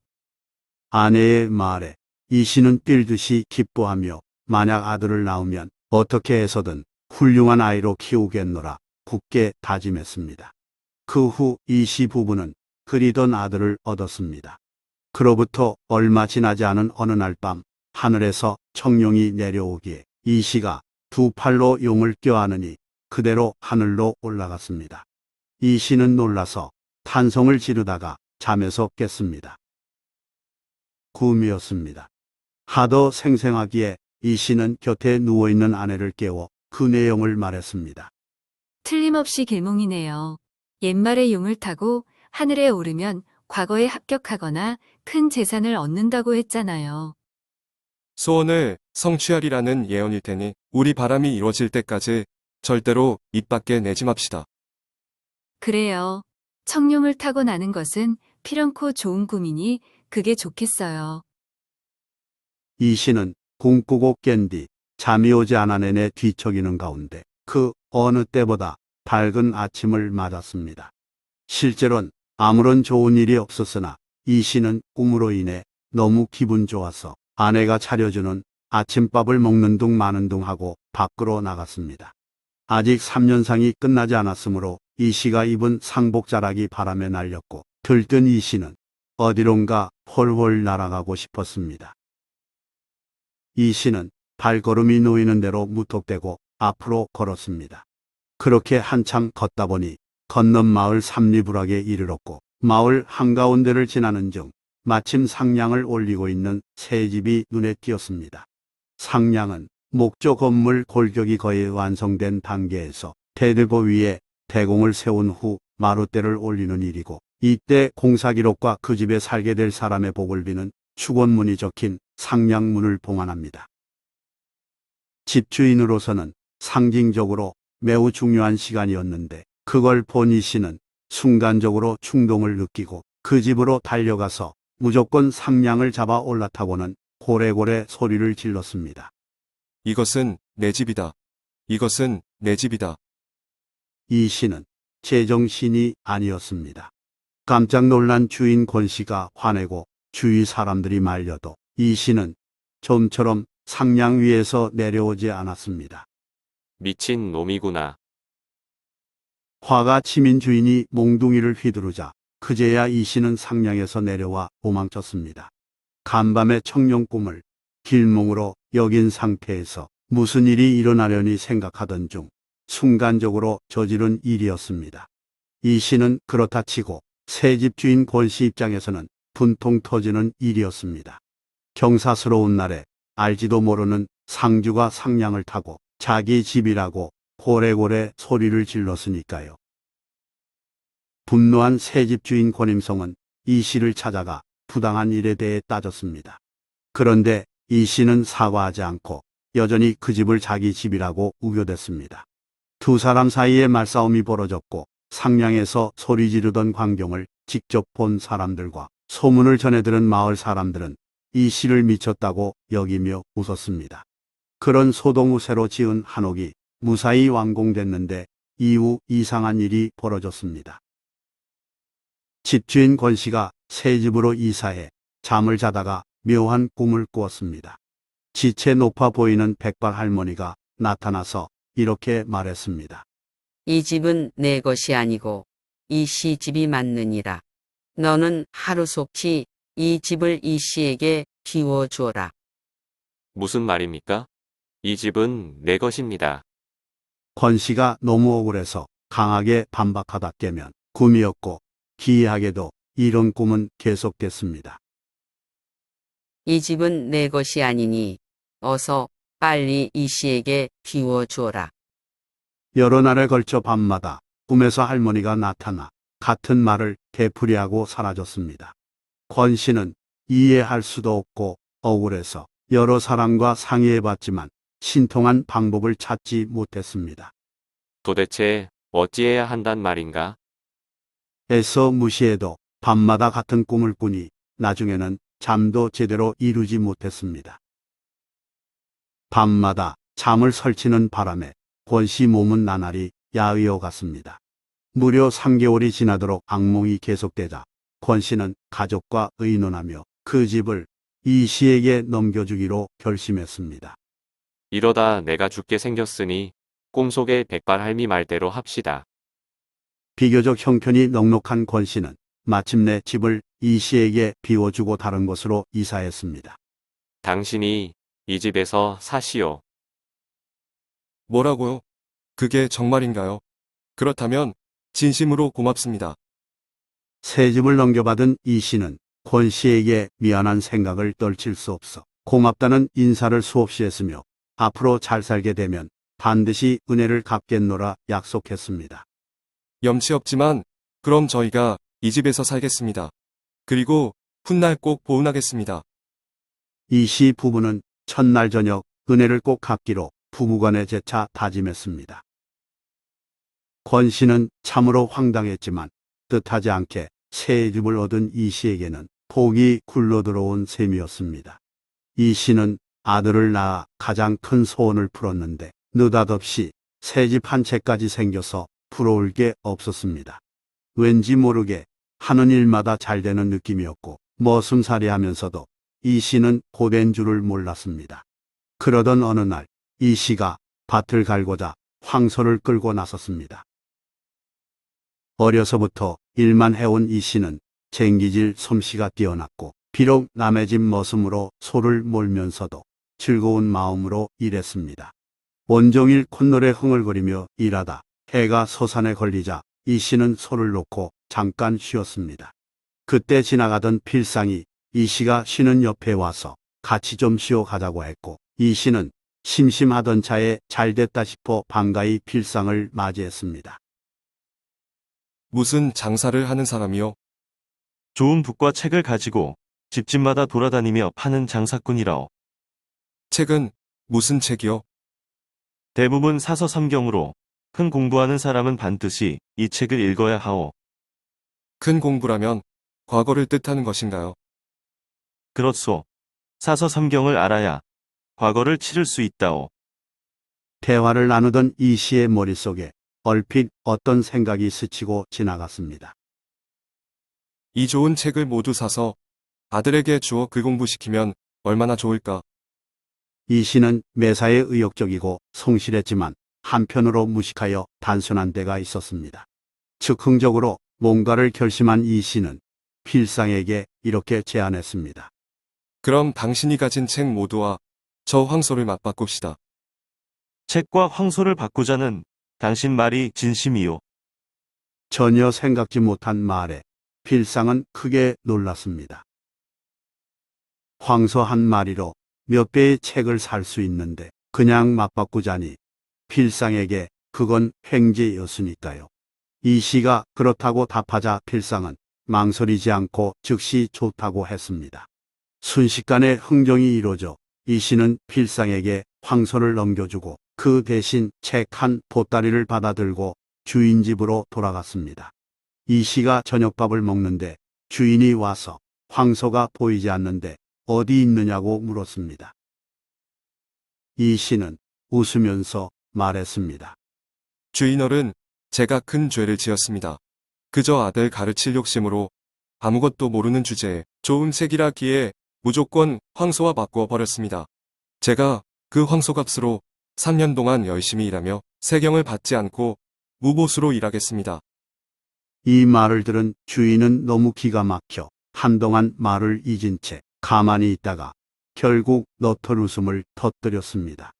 아내의 말에 이 씨는 삘듯이 기뻐하며 만약 아들을 낳으면 어떻게 해서든 훌륭한 아이로 키우겠노라 굳게 다짐했습니다. 그 후 이 씨 부부는 그리던 아들을 얻었습니다. 그로부터 얼마 지나지 않은 어느 날 밤 하늘에서 청룡이 내려오기에 이 씨가 2팔로 용을 껴안으니 그대로 하늘로 올라갔습니다. 이 씨는 놀라서 탄성을 지르다가 잠에서 깼습니다. 꿈이었습니다. 하도 생생하기에 이 씨는 곁에 누워있는 아내를 깨워 그 내용을 말했습니다. 틀림없이 계몽이네요. 옛말에 용을 타고 하늘에 오르면 과거에 합격하거나 큰 재산을 얻는다고 했잖아요. 소원을 성취하리라는 예언일 테니 우리 바람이 이루어질 때까지 절대로 입 밖에 내지 맙시다. 그래요. 청룡을 타고 나는 것은 필연코 좋은 꿈이니 그게 좋겠어요. 이 씨는 꿈꾸고 깬 뒤 잠이 오지 않아 내내 뒤척이는 가운데 그 어느 때보다 밝은 아침을 맞았습니다. 실제로는 아무런 좋은 일이 없었으나 이 씨는 꿈으로 인해 너무 기분 좋아서 아내가 차려주는 아침밥을 먹는 둥 마는 둥 하고 밖으로 나갔습니다. 아직 3년상이 끝나지 않았으므로 이 씨가 입은 상복자락이 바람에 날렸고 들뜬 이 씨는 어디론가 홀홀 날아가고 싶었습니다. 이 씨는 발걸음이 놓이는 대로 무턱대고 앞으로 걸었습니다. 그렇게 한참 걷다 보니 건넌 마을 삼리부락에 이르렀고 마을 한가운데를 지나는 중 마침 상량을 올리고 있는 새 집이 눈에 띄었습니다. 상량은 목조 건물 골격이 거의 완성된 단계에서 대들보 위에 대공을 세운 후 마룻대를 올리는 일이고 이때 공사 기록과 그 집에 살게 될 사람의 복을 비는 축원문이 적힌 상량문을 봉안합니다. 집주인으로서는 상징적으로 매우 중요한 시간이었는데 그걸 본 이 씨는 순간적으로 충동을 느끼고 그 집으로 달려가서 무조건 상량을 잡아 올라타고는 고래고래 소리를 질렀습니다. 이것은 내 집이다. 이것은 내 집이다. 이 씨는 제정신이 아니었습니다. 깜짝 놀란 주인 권 씨가 화내고 주위 사람들이 말려도 이 씨는 좀처럼 상량 위에서 내려오지 않았습니다. 미친 놈이구나. 화가 치민 주인이 몽둥이를 휘두르자 그제야 이 씨는 상량에서 내려와 도망쳤습니다. 간밤의 청룡 꿈을 길몽으로 여긴 상태에서 무슨 일이 일어나려니 생각하던 중 순간적으로 저지른 일이었습니다. 이 씨는 그렇다 치고 새 집 주인 권 씨 입장에서는 분통 터지는 일이었습니다. 경사스러운 날에 알지도 모르는 상주가 상량을 타고 자기 집이라고 고래고래 소리를 질렀으니까요. 분노한 새집 주인 권임성은 이 씨를 찾아가 부당한 일에 대해 따졌습니다. 그런데 이 씨는 사과하지 않고 여전히 그 집을 자기 집이라고 우겨댔습니다. 두 사람 사이에 말싸움이 벌어졌고 상량에서 소리 지르던 광경을 직접 본 사람들과 소문을 전해 들은 마을 사람들은 이 씨를 미쳤다고 여기며 웃었습니다. 그런 소동우세로 지은 한옥이 무사히 완공됐는데 이후 이상한 일이 벌어졌습니다. 집주인 권 씨가 새 집으로 이사해 잠을 자다가 묘한 꿈을 꾸었습니다. 지체 높아 보이는 백발 할머니가 나타나서 이렇게 말했습니다. 이 집은 내 것이 아니고 이 씨 집이 맞느니라. 너는 하루속히 이 집을 이 씨에게 비워주어라. 무슨 말입니까? 이 집은 내 것입니다. 권 씨가 너무 억울해서 강하게 반박하다 깨면 꿈이었고 기이하게도 이런 꿈은 계속됐습니다. 이 집은 내 것이 아니니 어서 빨리 이 씨에게 비워주어라. 여러 날에 걸쳐 밤마다 꿈에서 할머니가 나타나 같은 말을 되풀이하고 사라졌습니다. 권 씨는 이해할 수도 없고 억울해서 여러 사람과 상의해봤지만 신통한 방법을 찾지 못했습니다. 도대체 어찌해야 한단 말인가? 애써 무시해도 밤마다 같은 꿈을 꾸니 나중에는 잠도 제대로 이루지 못했습니다. 밤마다 잠을 설치는 바람에 권 씨 몸은 나날이 야위어 갔습니다. 무려 3개월이 지나도록 악몽이 계속되자 권 씨는 가족과 의논하며 그 집을 이 씨에게 넘겨주기로 결심했습니다. 이러다 내가 죽게 생겼으니 꿈속의 백발 할미 말대로 합시다. 비교적 형편이 넉넉한 권 씨는 마침내 집을 이 씨에게 비워주고 다른 곳으로 이사했습니다. 당신이 이 집에서 사시오. 뭐라고요? 그게 정말인가요? 그렇다면 진심으로 고맙습니다. 새 집을 넘겨받은 이 씨는 권 씨에게 미안한 생각을 떨칠 수 없어 고맙다는 인사를 수없이 했으며 앞으로 잘 살게 되면 반드시 은혜를 갚겠노라 약속했습니다. 염치 없지만 그럼 저희가 이 집에서 살겠습니다. 그리고 훗날 꼭 보은하겠습니다. 이 씨 부부는 첫날 저녁 은혜를 꼭 갚기로 부부간에 재차 다짐했습니다. 권 씨는 참으로 황당했지만 뜻하지 않게 새 집을 얻은 이 씨에게는 복이 굴러들어온 셈이었습니다. 이 씨는 아들을 낳아 가장 큰 소원을 풀었는데 느닷없이 새 집 한 채까지 생겨서 부러울 게 없었습니다. 왠지 모르게 하는 일마다 잘 되는 느낌이었고 머슴살이 하면서도 이 씨는 고된 줄을 몰랐습니다. 그러던 어느 날 이 씨가 밭을 갈고자 황소를 끌고 나섰습니다. 어려서부터 일만 해온 이 씨는 쟁기질 솜씨가 뛰어났고 비록 남의 집 머슴으로 소를 몰면서도 즐거운 마음으로 일했습니다. 온종일 콧노래 흥얼거리며 일하다 해가 서산에 걸리자 이 씨는 소를 놓고 잠깐 쉬었습니다. 그때 지나가던 필상이 이 씨가 쉬는 옆에 와서 같이 좀 쉬어 가자고 했고 이 씨는 심심하던 차에 잘됐다 싶어 반가이 필상을 맞이했습니다. 무슨 장사를 하는 사람이요? 좋은 북과 책을 가지고 집집마다 돌아다니며 파는 장사꾼이라오. 책은 무슨 책이요? 대부분 사서삼경으로 큰 공부하는 사람은 반드시 이 책을 읽어야 하오. 큰 공부라면 과거를 뜻하는 것인가요? 그렇소. 사서삼경을 알아야 과거를 치를 수 있다오. 대화를 나누던 이 씨의 머릿속에 얼핏 어떤 생각이 스치고 지나갔습니다. 이 좋은 책을 모두 사서 아들에게 주어 그 공부시키면 얼마나 좋을까? 이 씨는 매사에 의욕적이고 성실했지만 한편으로 무식하여 단순한 데가 있었습니다. 즉흥적으로 뭔가를 결심한 이 씨는 필상에게 이렇게 제안했습니다. 그럼 당신이 가진 책 모두와 저 황소를 맞바꿉시다. 책과 황소를 바꾸자는 당신 말이 진심이오. 전혀 생각지 못한 말에 필상은 크게 놀랐습니다. 황소 한 마리로 몇 배의 책을 살 수 있는데 그냥 맞바꾸자니 필상에게 그건 횡재였으니까요. 이 씨가 그렇다고 답하자 필상은 망설이지 않고 즉시 좋다고 했습니다. 순식간에 흥정이 이루어져 이 씨는 필상에게 황소를 넘겨주고 그 대신 책 한 보따리를 받아들고 주인 집으로 돌아갔습니다. 이 씨가 저녁밥을 먹는데 주인이 와서 황소가 보이지 않는데 어디 있느냐고 물었습니다. 이 씨는 웃으면서 말했습니다. 주인어른, 제가 큰 죄를 지었습니다. 그저 아들 가르칠 욕심으로 아무것도 모르는 주제에 좋은 책이라기에 무조건 황소와 바꾸어 버렸습니다. 제가 그 황소값으로 3년 동안 열심히 일하며 세경을 받지 않고 무보수로 일하겠습니다. 이 말을 들은 주인은 너무 기가 막혀 한동안 말을 잊은 채 가만히 있다가 결국 너털 웃음을 터뜨렸습니다.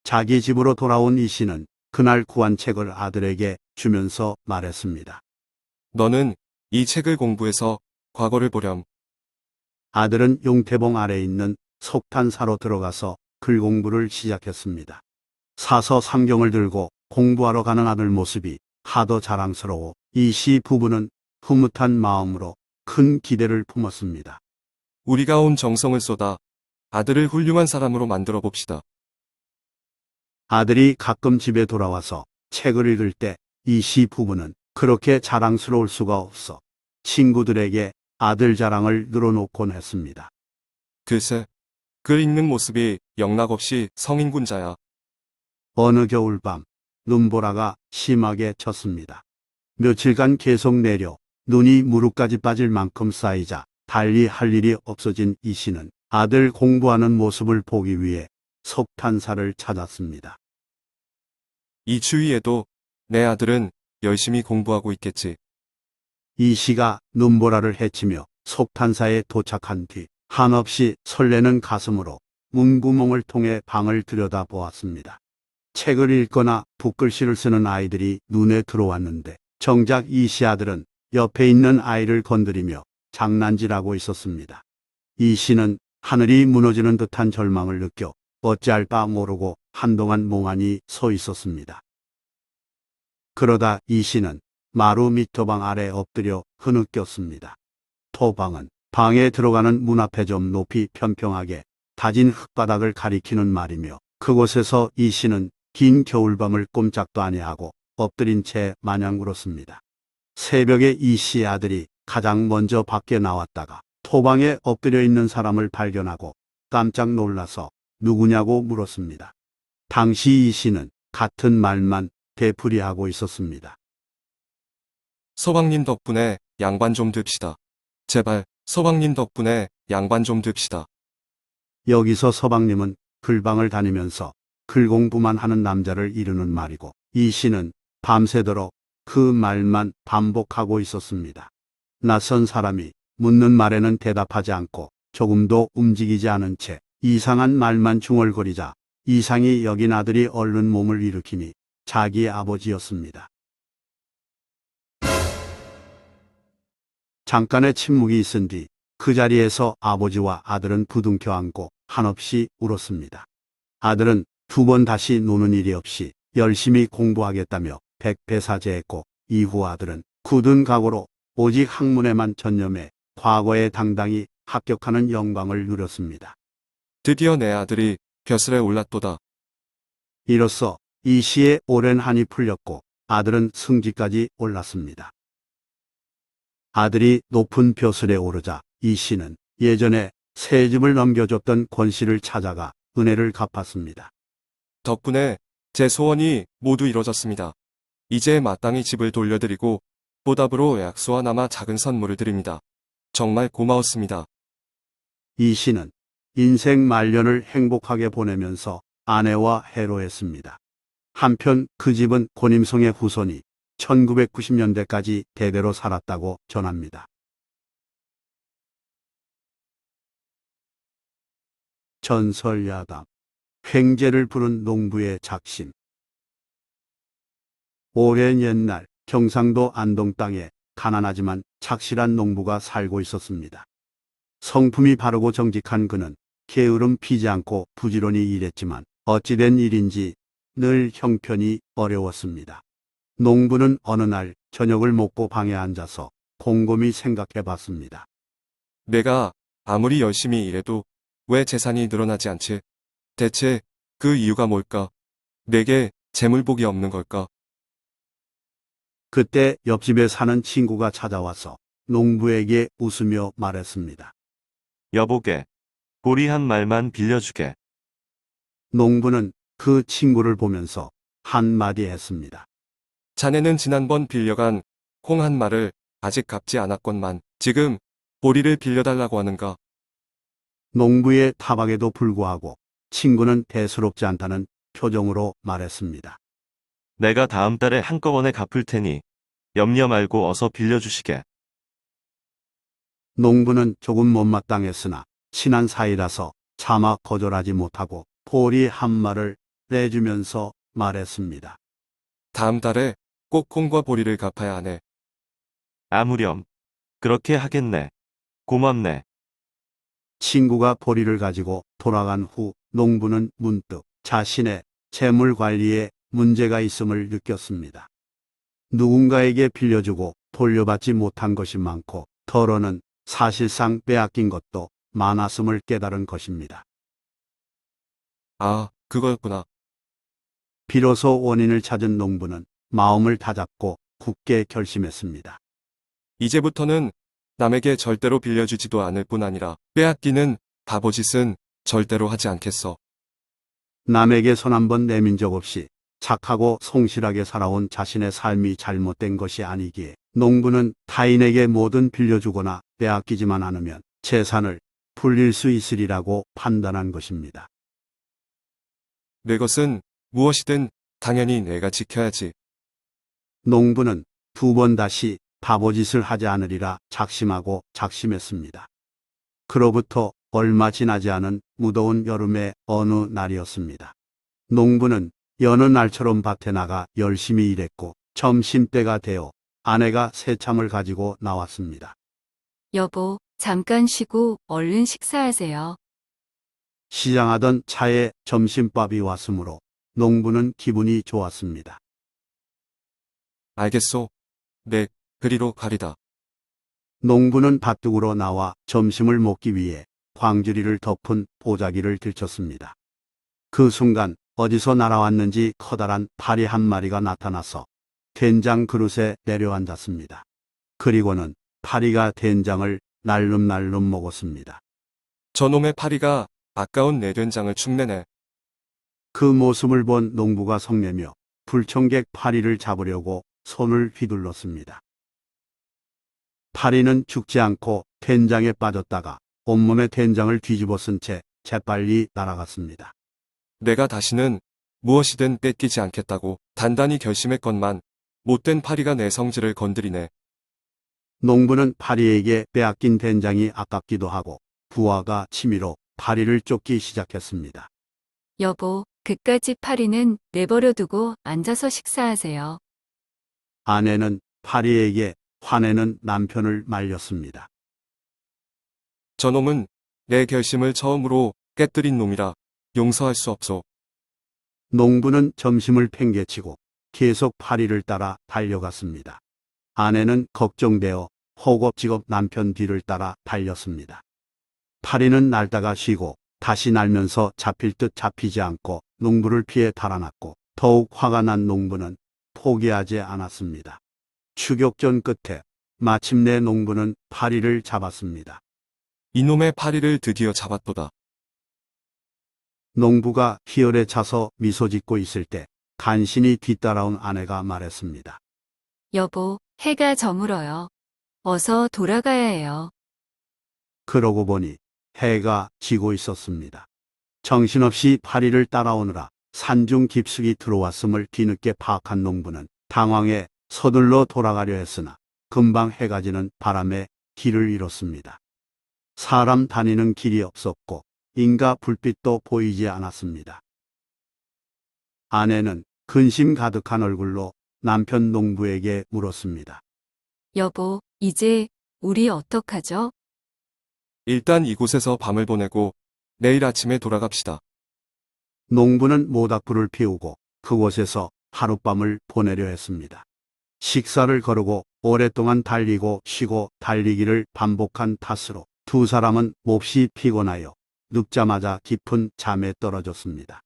자기 집으로 돌아온 이 씨는 그날 구한 책을 아들에게 주면서 말했습니다. 너는 이 책을 공부해서 과거를 보렴. 아들은 용태봉 아래 있는 속탄사로 들어가서 글 공부를 시작했습니다. 사서 삼경을 들고 공부하러 가는 아들 모습이 하도 자랑스러워 이 씨 부부는 흐뭇한 마음으로 큰 기대를 품었습니다. 우리가 온 정성을 쏟아 아들을 훌륭한 사람으로 만들어 봅시다. 아들이 가끔 집에 돌아와서 책을 읽을 때 이 씨 부부는 그렇게 자랑스러울 수가 없어 친구들에게 아들 자랑을 늘어놓곤 했습니다. 글쎄, 글 읽는 모습이 영락없이 성인군자야. 어느 겨울밤 눈보라가 심하게 쳤습니다. 며칠간 계속 내려 눈이 무릎까지 빠질 만큼 쌓이자 달리 할 일이 없어진 이 씨는 아들 공부하는 모습을 보기 위해 석탄사를 찾았습니다. 이 추위에도 내 아들은 열심히 공부하고 있겠지. 이 씨가 눈보라를 헤치며 석탄사에 도착한 뒤 한없이 설레는 가슴으로 문구멍을 통해 방을 들여다보았습니다. 책을 읽거나 붓글씨를 쓰는 아이들이 눈에 들어왔는데 정작 이 씨 아들은 옆에 있는 아이를 건드리며 장난질하고 있었습니다. 이 씨는 하늘이 무너지는 듯한 절망을 느껴 어찌할 바 모르고 한동안 멍하니 서 있었습니다. 그러다 이 씨는 마루 밑토방 아래 엎드려 흐느꼈습니다. 토방은 방에 들어가는 문 앞에 좀 높이 평평하게 다진 흙바닥을 가리키는 말이며 그곳에서 이 씨는 긴 겨울밤을 꼼짝도 아니하고 엎드린 채 마냥 울었습니다. 새벽에 이 씨의 아들이 가장 먼저 밖에 나왔다가 토방에 엎드려 있는 사람을 발견하고 깜짝 놀라서 누구냐고 물었습니다. 당시 이 씨는 같은 말만 되풀이하고 있었습니다. 서방님 덕분에 양반 좀 듭시다. 제발 서방님 덕분에 양반 좀 듭시다. 여기서 서방님은 글방을 다니면서 글 공부만 하는 남자를 이르는 말이고 이 시는 밤새도록 그 말만 반복하고 있었습니다. 낯선 사람이 묻는 말에는 대답하지 않고 조금도 움직이지 않은 채 이상한 말만 중얼거리자 이상히 여긴 아들이 얼른 몸을 일으키니 자기 아버지였습니다. 잠깐의 침묵이 있은 뒤 그 자리에서 아버지와 아들은 부둥켜 안고 한없이 울었습니다. 아들은 두 번 다시 노는 일이 없이 열심히 공부하겠다며 백배사제했고 이후 아들은 굳은 각오로 오직 학문에만 전념해 과거에 당당히 합격하는 영광을 누렸습니다. 드디어 내 아들이 벼슬에 올랐도다. 이로써 이 시의 오랜 한이 풀렸고 아들은 승지까지 올랐습니다. 아들이 높은 벼슬에 오르자 이 시는 예전에 새 집을 넘겨줬던 권 씨를 찾아가 은혜를 갚았습니다. 덕분에 제 소원이 모두 이뤄졌습니다. 이제 마땅히 집을 돌려드리고 보답으로 약수와 남아 작은 선물을 드립니다. 정말 고마웠습니다. 이 시는 인생 말년을 행복하게 보내면서 아내와 해로했습니다. 한편 그 집은 권임성의 후손이 1990년대까지 대대로 살았다고 전합니다. 전설야담, 횡재를 부른 농부의 작심. 오랜 옛날 경상도 안동 땅에 가난하지만 착실한 농부가 살고 있었습니다. 성품이 바르고 정직한 그는 게으름 피지 않고 부지런히 일했지만 어찌된 일인지 늘 형편이 어려웠습니다. 농부는 어느 날 저녁을 먹고 방에 앉아서 곰곰이 생각해 봤습니다. 내가 아무리 열심히 일해도 왜 재산이 늘어나지 않지? 대체 그 이유가 뭘까? 내게 재물복이 없는 걸까? 그때 옆집에 사는 친구가 찾아와서 농부에게 웃으며 말했습니다. 여보게, 보리 한 말만 빌려주게. 농부는 그 친구를 보면서 한마디 했습니다. 자네는 지난번 빌려간 콩 한 마를 아직 갚지 않았건만 지금 보리를 빌려달라고 하는가? 농부의 타박에도 불구하고 친구는 대수롭지 않다는 표정으로 말했습니다. 내가 다음 달에 한꺼번에 갚을 테니 염려 말고 어서 빌려주시게. 농부는 조금 못마땅했으나 친한 사이라서 차마 거절하지 못하고 보리 한 마를 내주면서 말했습니다. 다음 달에 꼭 콩과 보리를 갚아야 하네. 아무렴. 그렇게 하겠네. 고맙네. 친구가 보리를 가지고 돌아간 후 농부는 문득 자신의 재물 관리에 문제가 있음을 느꼈습니다. 누군가에게 빌려주고 돌려받지 못한 것이 많고 더러는 사실상 빼앗긴 것도 많았음을 깨달은 것입니다. 아, 그거였구나. 비로소 원인을 찾은 농부는 마음을 다잡고 굳게 결심했습니다. 이제부터는 남에게 절대로 빌려주지도 않을 뿐 아니라 빼앗기는 바보짓은 절대로 하지 않겠어. 남에게 손 한 번 내민 적 없이 착하고 성실하게 살아온 자신의 삶이 잘못된 것이 아니기에 농부는 타인에게 뭐든 빌려주거나 빼앗기지만 않으면 재산을 불릴 수 있으리라고 판단한 것입니다. 내 것은 무엇이든 당연히 내가 지켜야지. 농부는 두 번 다시 바보짓을 하지 않으리라 작심하고 작심했습니다. 그로부터 얼마 지나지 않은 무더운 여름의 어느 날이었습니다. 농부는 여느 날처럼 밭에 나가 열심히 일했고 점심때가 되어 아내가 새참을 가지고 나왔습니다. 여보, 잠깐 쉬고 얼른 식사하세요. 시장하던 차에 점심밥이 왔으므로 농부는 기분이 좋았습니다. 알겠소. 내 그리로 가리다. 농부는 밭둑으로 나와 점심을 먹기 위해 광주리를 덮은 보자기를 들쳤습니다. 그 순간 어디서 날아왔는지 커다란 파리 한 마리가 나타나서 된장 그릇에 내려앉았습니다. 그리고는 파리가 된장을 날름날름 먹었습니다. 저놈의 파리가 아까운 내 된장을 축내네. 그 모습을 본 농부가 성내며 불청객 파리를 잡으려고 손을 휘둘렀습니다. 파리는 죽지 않고 된장에 빠졌다가 온몸에 된장을 뒤집어 쓴 채 재빨리 날아갔습니다. 내가 다시는 무엇이든 뺏기지 않겠다고 단단히 결심했건만 못된 파리가 내 성질을 건드리네. 농부는 파리에게 빼앗긴 된장이 아깝기도 하고 부하가 취미로 파리를 쫓기 시작했습니다. 여보, 그까짓 파리는 내버려 두고 앉아서 식사하세요. 아내는 파리에게 화내는 남편을 말렸습니다. 저놈은 내 결심을 처음으로 깨뜨린 놈이라 용서할 수 없소. 농부는 점심을 팽개치고 계속 파리를 따라 달려갔습니다. 아내는 걱정되어 허겁지겁 남편 뒤를 따라 달렸습니다. 파리는 날다가 쉬고 다시 날면서 잡힐 듯 잡히지 않고 농부를 피해 달아났고 더욱 화가 난 농부는 포기하지 않았습니다. 추격전 끝에 마침내 농부는 파리를 잡았습니다. 이놈의 파리를 드디어 잡았도다. 농부가 희열에 차서 미소 짓고 있을 때 간신히 뒤따라온 아내가 말했습니다. 여보, 해가 저물어요. 어서 돌아가야 해요. 그러고 보니 해가 지고 있었습니다. 정신없이 파리를 따라오느라 산중 깊숙이 들어왔음을 뒤늦게 파악한 농부는 당황해 서둘러 돌아가려 했으나 금방 해가 지는 바람에 길을 잃었습니다. 사람 다니는 길이 없었고 인가 불빛도 보이지 않았습니다. 아내는 근심 가득한 얼굴로 남편 농부에게 물었습니다. 여보, 이제 우리 어떡하죠? 일단 이곳에서 밤을 보내고 내일 아침에 돌아갑시다. 농부는 모닥불을 피우고 그곳에서 하룻밤을 보내려 했습니다. 식사를 거르고 오랫동안 달리고 쉬고 달리기를 반복한 탓으로 두 사람은 몹시 피곤하여 눕자마자 깊은 잠에 떨어졌습니다.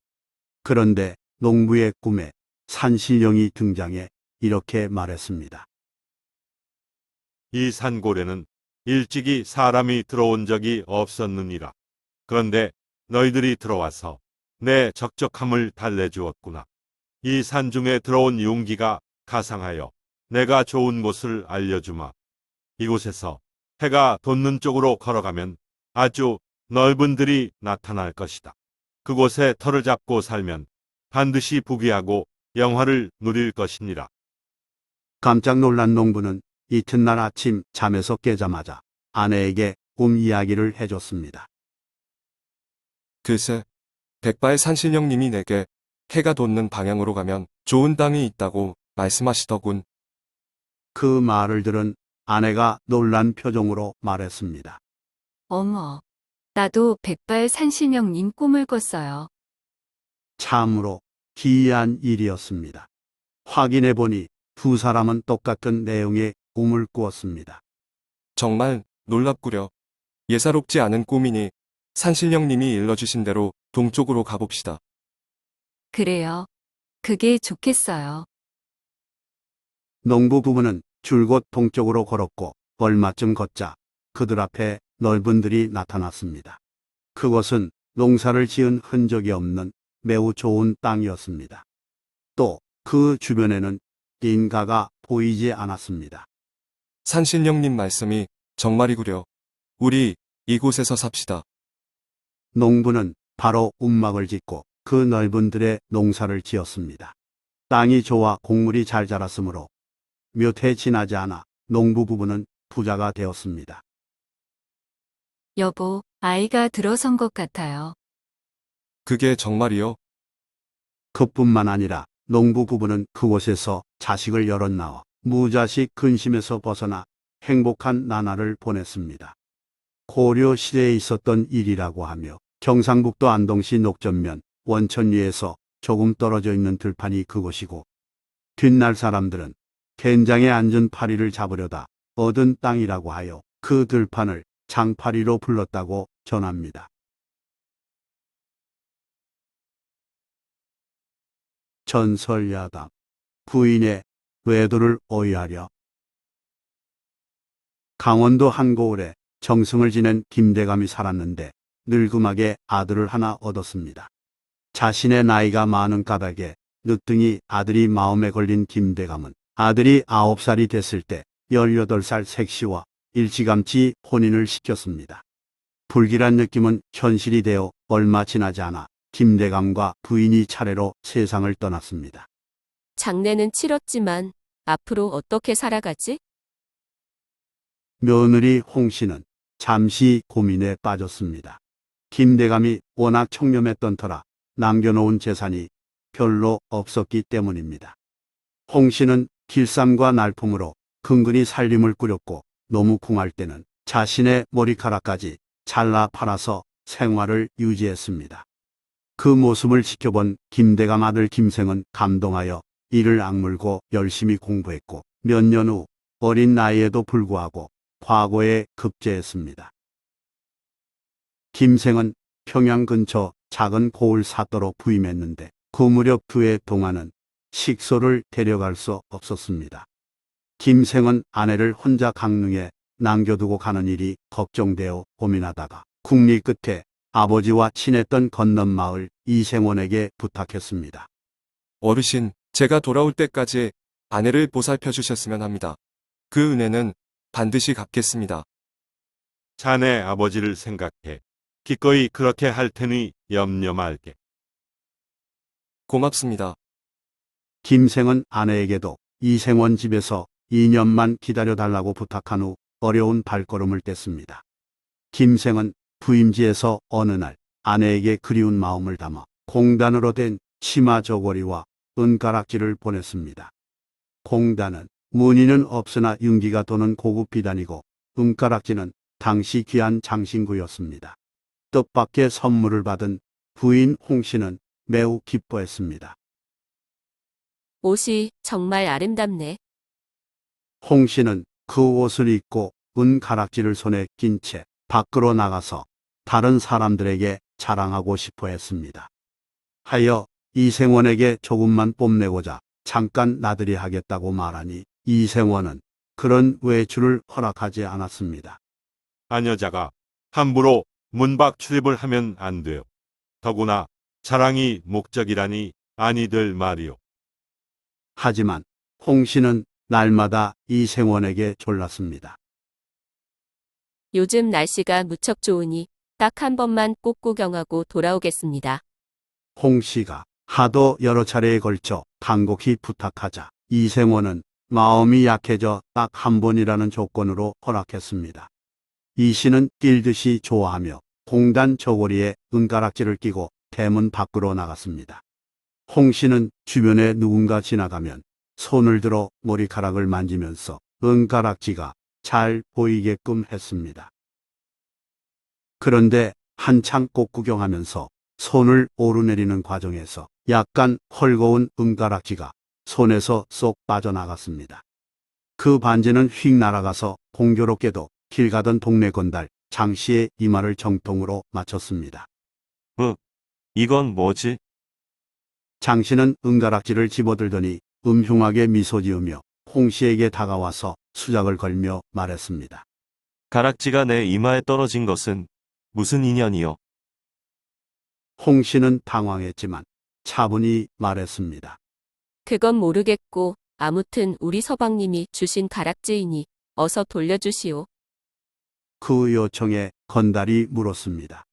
그런데 농부의 꿈에 산신령이 등장해 이렇게 말했습니다. 이 산골에는 일찍이 사람이 들어온 적이 없었느니라. 그런데 너희들이 들어와서 내 적적함을 달래주었구나. 이 산중에 들어온 용기가 가상하여 내가 좋은 곳을 알려주마. 이곳에서 해가 돋는 쪽으로 걸어가면 아주 넓은 들이 나타날 것이다. 그곳에 터를 잡고 살면 반드시 부귀하고 영화를 누릴 것이니라. 깜짝 놀란 농부는 이튿날 아침 잠에서 깨자마자 아내에게 꿈 이야기를 해줬습니다. 글쎄, 백발 산신령님이 내게 해가 돋는 방향으로 가면 좋은 땅이 있다고 말씀하시더군. 그 말을 들은 아내가 놀란 표정으로 말했습니다. 어머, 나도 백발 산신령님 꿈을 꿨어요. 참으로 기이한 일이었습니다. 확인해 보니 두 사람은 똑같은 내용의 꿈을 꾸었습니다. 정말 놀랍구려. 예사롭지 않은 꿈이니 산신령님이 일러주신 대로 동쪽으로 가봅시다. 그래요. 그게 좋겠어요. 농부 부부는 줄곧 동쪽으로 걸었고 얼마쯤 걷자 그들 앞에 넓은 들이 나타났습니다. 그것은 농사를 지은 흔적이 없는 매우 좋은 땅이었습니다. 또 그 주변에는 인가가 보이지 않았습니다. 산신령님 말씀이 정말이구려. 우리 이곳에서 삽시다. 농부는 바로 움막을 짓고 그 넓은 들에 농사를 지었습니다. 땅이 좋아 곡물이 잘 자랐으므로 몇 해 지나지 않아 농부 부부는 부자가 되었습니다. 여보, 아이가 들어선 것 같아요. 그게 정말이요? 그뿐만 아니라 농부 부부는 그곳에서 자식을 여럿 낳아 무자식 근심에서 벗어나 행복한 나날을 보냈습니다. 고려 시대에 있었던 일이라고 하며 경상북도 안동시 녹전면 원천 위에서 조금 떨어져 있는 들판이 그곳이고 뒷날 사람들은 겐장에 앉은 파리를 잡으려다 얻은 땅이라고 하여 그 들판을 장파리로 불렀다고 전합니다. 전설야담. 부인의 외도를 오해하려. 강원도 한 고을에 정승을 지낸 김대감이 살았는데 늙음하게 아들을 하나 얻었습니다. 자신의 나이가 많은 까닭에 늦둥이 아들이 마음에 걸린 김대감은 아들이 9살이 됐을 때 18살 색시와 일찌감치 혼인을 시켰습니다. 불길한 느낌은 현실이 되어 얼마 지나지 않아 김대감과 부인이 차례로 세상을 떠났습니다. 장례는 치렀지만 앞으로 어떻게 살아가지? 며느리 홍 씨는 잠시 고민에 빠졌습니다. 김대감이 워낙 청렴했던 터라 남겨놓은 재산이 별로 없었기 때문입니다. 홍 씨는 길쌈과 날품으로 근근히 살림을 꾸렸고 너무 궁할 때는 자신의 머리카락까지 잘라 팔아서 생활을 유지했습니다. 그 모습을 지켜본 김대감 아들 김생은 감동하여 이를 악물고 열심히 공부했고 몇 년 후 어린 나이에도 불구하고 과거에 급제했습니다. 김생은 평양 근처 작은 고을 사또로 부임했는데 그 무렵 두 해 동안은 식소를 데려갈 수 없었습니다. 김생은 아내를 혼자 강릉에 남겨두고 가는 일이 걱정되어 고민하다가 국리 끝에 아버지와 친했던 건넌마을 이생원에게 부탁했습니다. 어르신, 제가 돌아올 때까지 아내를 보살펴 주셨으면 합니다. 그 은혜는 반드시 갚겠습니다. 자네 아버지를 생각해. 기꺼이 그렇게 할 테니 염려 말게. 고맙습니다. 김생은 아내에게도 이생원 집에서 2년만 기다려달라고 부탁한 후 어려운 발걸음을 뗐습니다. 김생은 부임지에서 어느 날 아내에게 그리운 마음을 담아 공단으로 된 치마 저고리와 은가락지를 보냈습니다. 공단은 무늬는 없으나 윤기가 도는 고급 비단이고 은가락지는 당시 귀한 장신구였습니다. 뜻밖의 선물을 받은 부인 홍 씨는 매우 기뻐했습니다. 옷이 정말 아름답네. 홍 씨는 그 옷을 입고 은가락지를 손에 낀 채 밖으로 나가서 다른 사람들에게 자랑하고 싶어 했습니다. 하여 이생원에게 조금만 뽐내고자 잠깐 나들이 하겠다고 말하니 이생원은 그런 외출을 허락하지 않았습니다. 아녀자가 함부로 문 밖 출입을 하면 안 돼요. 더구나 자랑이 목적이라니 아니들 말이요. 하지만 홍 씨는 날마다 이생원에게 졸랐습니다. 요즘 날씨가 무척 좋으니 딱 한 번만 꼭 구경하고 돌아오겠습니다. 홍 씨가 하도 여러 차례에 걸쳐 간곡히 부탁하자 이생원은 마음이 약해져 딱 한 번이라는 조건으로 허락했습니다. 이 씨는 뛸 듯이 좋아하며 공단 저고리에 은가락지를 끼고 대문 밖으로 나갔습니다. 홍 씨는 주변에 누군가 지나가면 손을 들어 머리카락을 만지면서 은가락지가 잘 보이게끔 했습니다. 그런데 한창 꽃 구경하면서 손을 오르내리는 과정에서 약간 헐거운 은가락지가 손에서 쏙 빠져나갔습니다. 그 반지는 휙 날아가서 공교롭게도 길 가던 동네 건달 장 씨의 이마를 정통으로 맞췄습니다. 이건 뭐지? 장 씨는 은가락지를 집어들더니 음흉하게 미소 지으며 홍 씨에게 다가와서 수작을 걸며 말했습니다. 가락지가 내 이마에 떨어진 것은 무슨 인연이요? 홍 씨는 당황했지만 차분히 말했습니다. 그건 모르겠고 아무튼 우리 서방님이 주신 가락지이니 어서 돌려주시오. 그 요청에 건달이 물었습니다.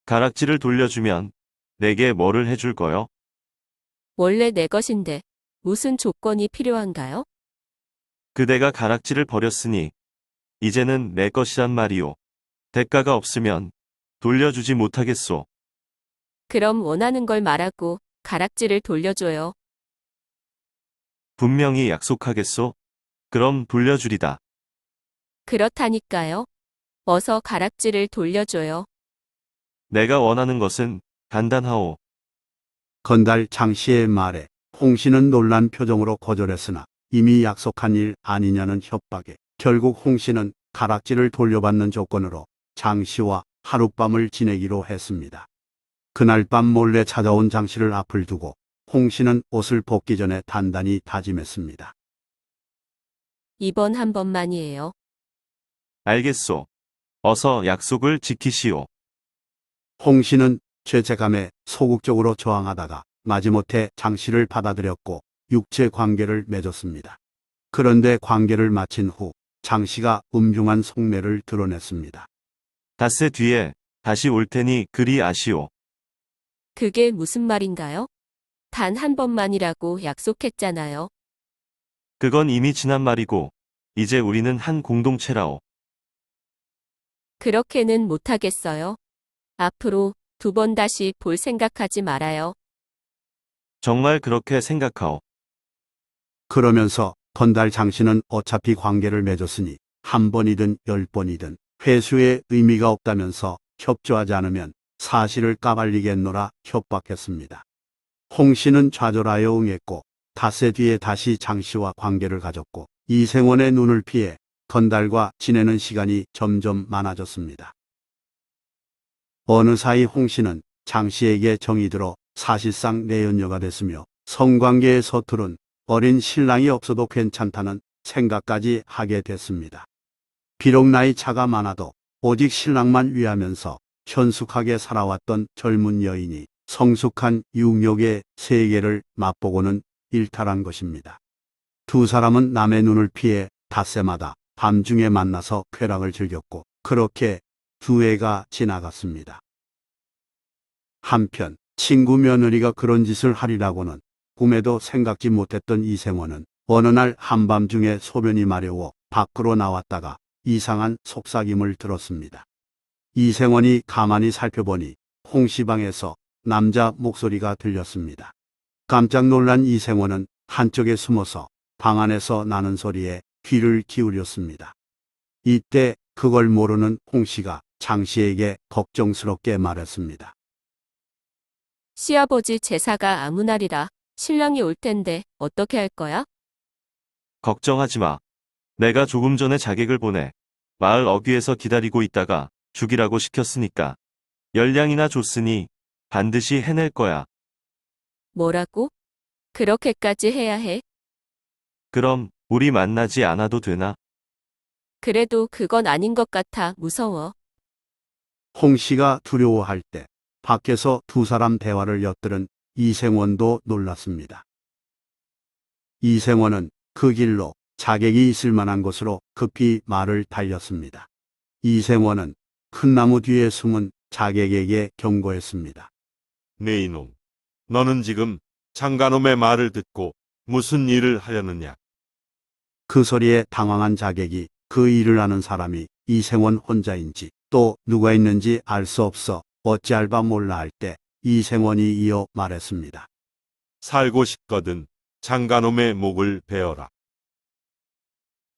가락지를 돌려주면 내게 뭐를 해줄 거요? 원래 내 것인데 무슨 조건이 필요한가요? 그대가 가락지를 버렸으니 이제는 내 것이란 말이오. 대가가 없으면 돌려주지 못하겠소. 그럼 원하는 걸 말하고 가락지를 돌려줘요. 분명히 약속하겠소. 그럼 돌려주리다. 그렇다니까요. 어서 가락지를 돌려줘요. 내가 원하는 것은 간단하오. 건달 장 씨의 말에 홍 씨는 놀란 표정으로 거절했으나 이미 약속한 일 아니냐는 협박에 결국 홍 씨는 가락지를 돌려받는 조건으로 장 씨와 하룻밤을 지내기로 했습니다. 그날 밤 몰래 찾아온 장 씨를 앞을 두고 홍 씨는 옷을 벗기 전에 단단히 다짐했습니다. 이번 한 번만이에요. 알겠소. 어서 약속을 지키시오. 홍 씨는 죄책감에 소극적으로 저항하다가 마지못해 장 씨를 받아들였고 육체 관계를 맺었습니다. 그런데 관계를 마친 후 장 씨가 음흉한 속내를 드러냈습니다. 닷새 뒤에 다시 올 테니 그리 아시오. 그게 무슨 말인가요? 단 한 번만이라고 약속했잖아요. 그건 이미 지난 말이고 이제 우리는 한 공동체라오. 그렇게는 못하겠어요. 앞으로 2번 다시 볼 생각하지 말아요. 정말 그렇게 생각하오. 그러면서 건달 장씨는 어차피 관계를 맺었으니 한 번이든 10번이든 회수에 의미가 없다면서 협조하지 않으면 사실을 까발리겠노라 협박했습니다. 홍 씨는 좌절하여 응했고 닷새 뒤에 다시 장 씨와 관계를 가졌고 이생원의 눈을 피해 건달과 지내는 시간이 점점 많아졌습니다. 어느 사이 홍 씨는 장 씨에게 정이 들어 사실상 내연녀가 됐으며 성관계의 서투른 어린 신랑이 없어도 괜찮다는 생각까지 하게 됐습니다. 비록 나이 차가 많아도 오직 신랑만 위하면서 현숙하게 살아왔던 젊은 여인이 성숙한 육욕의 세계를 맛보고는 일탈한 것입니다. 두 사람은 남의 눈을 피해 닷새마다 밤중에 만나서 쾌락을 즐겼고 그렇게 두 해가 지나갔습니다. 한편 친구 며느리가 그런 짓을 하리라고는 꿈에도 생각지 못했던 이생원은 어느 날 한밤중에 소변이 마려워 밖으로 나왔다가 이상한 속삭임을 들었습니다. 이생원이 가만히 살펴보니 홍시방에서 남자 목소리가 들렸습니다. 깜짝 놀란 이생원은 한쪽에 숨어서 방 안에서 나는 소리에 귀를 기울였습니다. 이때 그걸 모르는 홍씨가 장씨에게 걱정스럽게 말했습니다. 시아버지 제사가 아무 날이라 신랑이 올 텐데 어떻게 할 거야? 걱정하지 마. 내가 조금 전에 자객을 보내 마을 어귀에서 기다리고 있다가 죽이라고 시켰으니까 열량이나 줬으니 반드시 해낼 거야. 뭐라고? 그렇게까지 해야 해? 그럼 우리 만나지 않아도 되나? 그래도 그건 아닌 것 같아 무서워. 홍씨가 두려워할 때 밖에서 두 사람 대화를 엿들은 이생원도 놀랐습니다. 이생원은 그 길로 자객이 있을 만한 곳으로 급히 말을 달렸습니다. 이생원은 큰 나무 뒤에 숨은 자객에게 경고했습니다. 네 이놈, 너는 지금 장가놈의 말을 듣고 무슨 일을 하려느냐? 그 소리에 당황한 자객이 그 일을 아는 사람이 이생원 혼자인지 또 누가 있는지 알 수 없어 어찌할 바 몰라 할 때 이생원이 이어 말했습니다. 살고 싶거든 장가놈의 목을 베어라.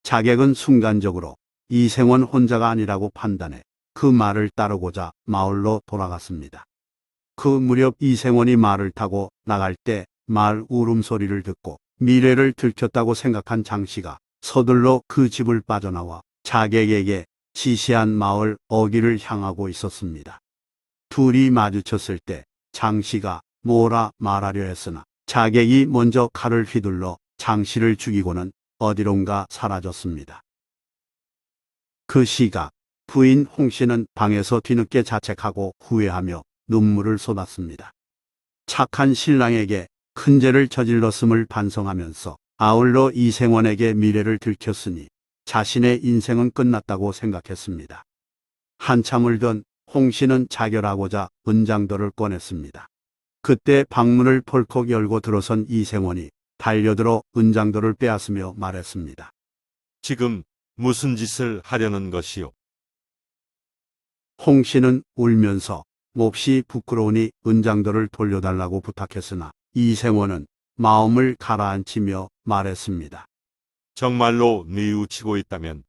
자객은 순간적으로 이생원 혼자가 아니라고 판단해 그 말을 따르고자 마을로 돌아갔습니다. 그 무렵 이생원이 말을 타고 나갈 때 말 울음소리를 듣고 미래를 들켰다고 생각한 장씨가 서둘러 그 집을 빠져나와 자객에게 지시한 마을 어귀를 향하고 있었습니다. 둘이 마주쳤을 때 장씨가 뭐라 말하려 했으나 자객이 먼저 칼을 휘둘러 장씨를 죽이고는 어디론가 사라졌습니다. 그 시각 부인 홍씨는 방에서 뒤늦게 자책하고 후회하며 눈물을 쏟았습니다. 착한 신랑에게 큰 죄를 저질렀음을 반성하면서 아울러 이생원에게 미래를 들켰으니 자신의 인생은 끝났다고 생각했습니다. 한참을 던 홍씨는 자결하고자 은장도를 꺼냈습니다. 그때 방문을 펄컥 열고 들어선 이생원이 달려들어 은장도를 빼앗으며 말했습니다. 지금 무슨 짓을 하려는 것이오? 홍씨는 울면서 몹시 부끄러우니 은장도를 돌려달라고 부탁했으나 이생원은 마음을 가라앉히며 말했습니다. 정말로 뉘우치고 있다면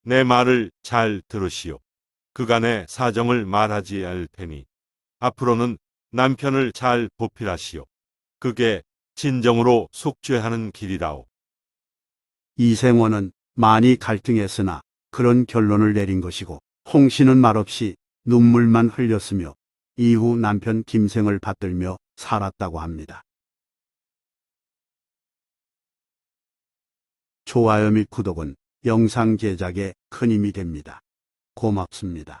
내 말을 잘 들으시오. 그간의 사정을 말하지 않을 테니 앞으로는 남편을 잘 보필하시오. 그게 진정으로 속죄하는 길이라오. 이생원은 많이 갈등했으나 그런 결론을 내린 것이고 홍씨는 말없이 눈물만 흘렸으며 이후 남편 김생을 받들며 살았다고 합니다. 좋아요 및 구독은 영상 제작에 큰 힘이 됩니다. 고맙습니다.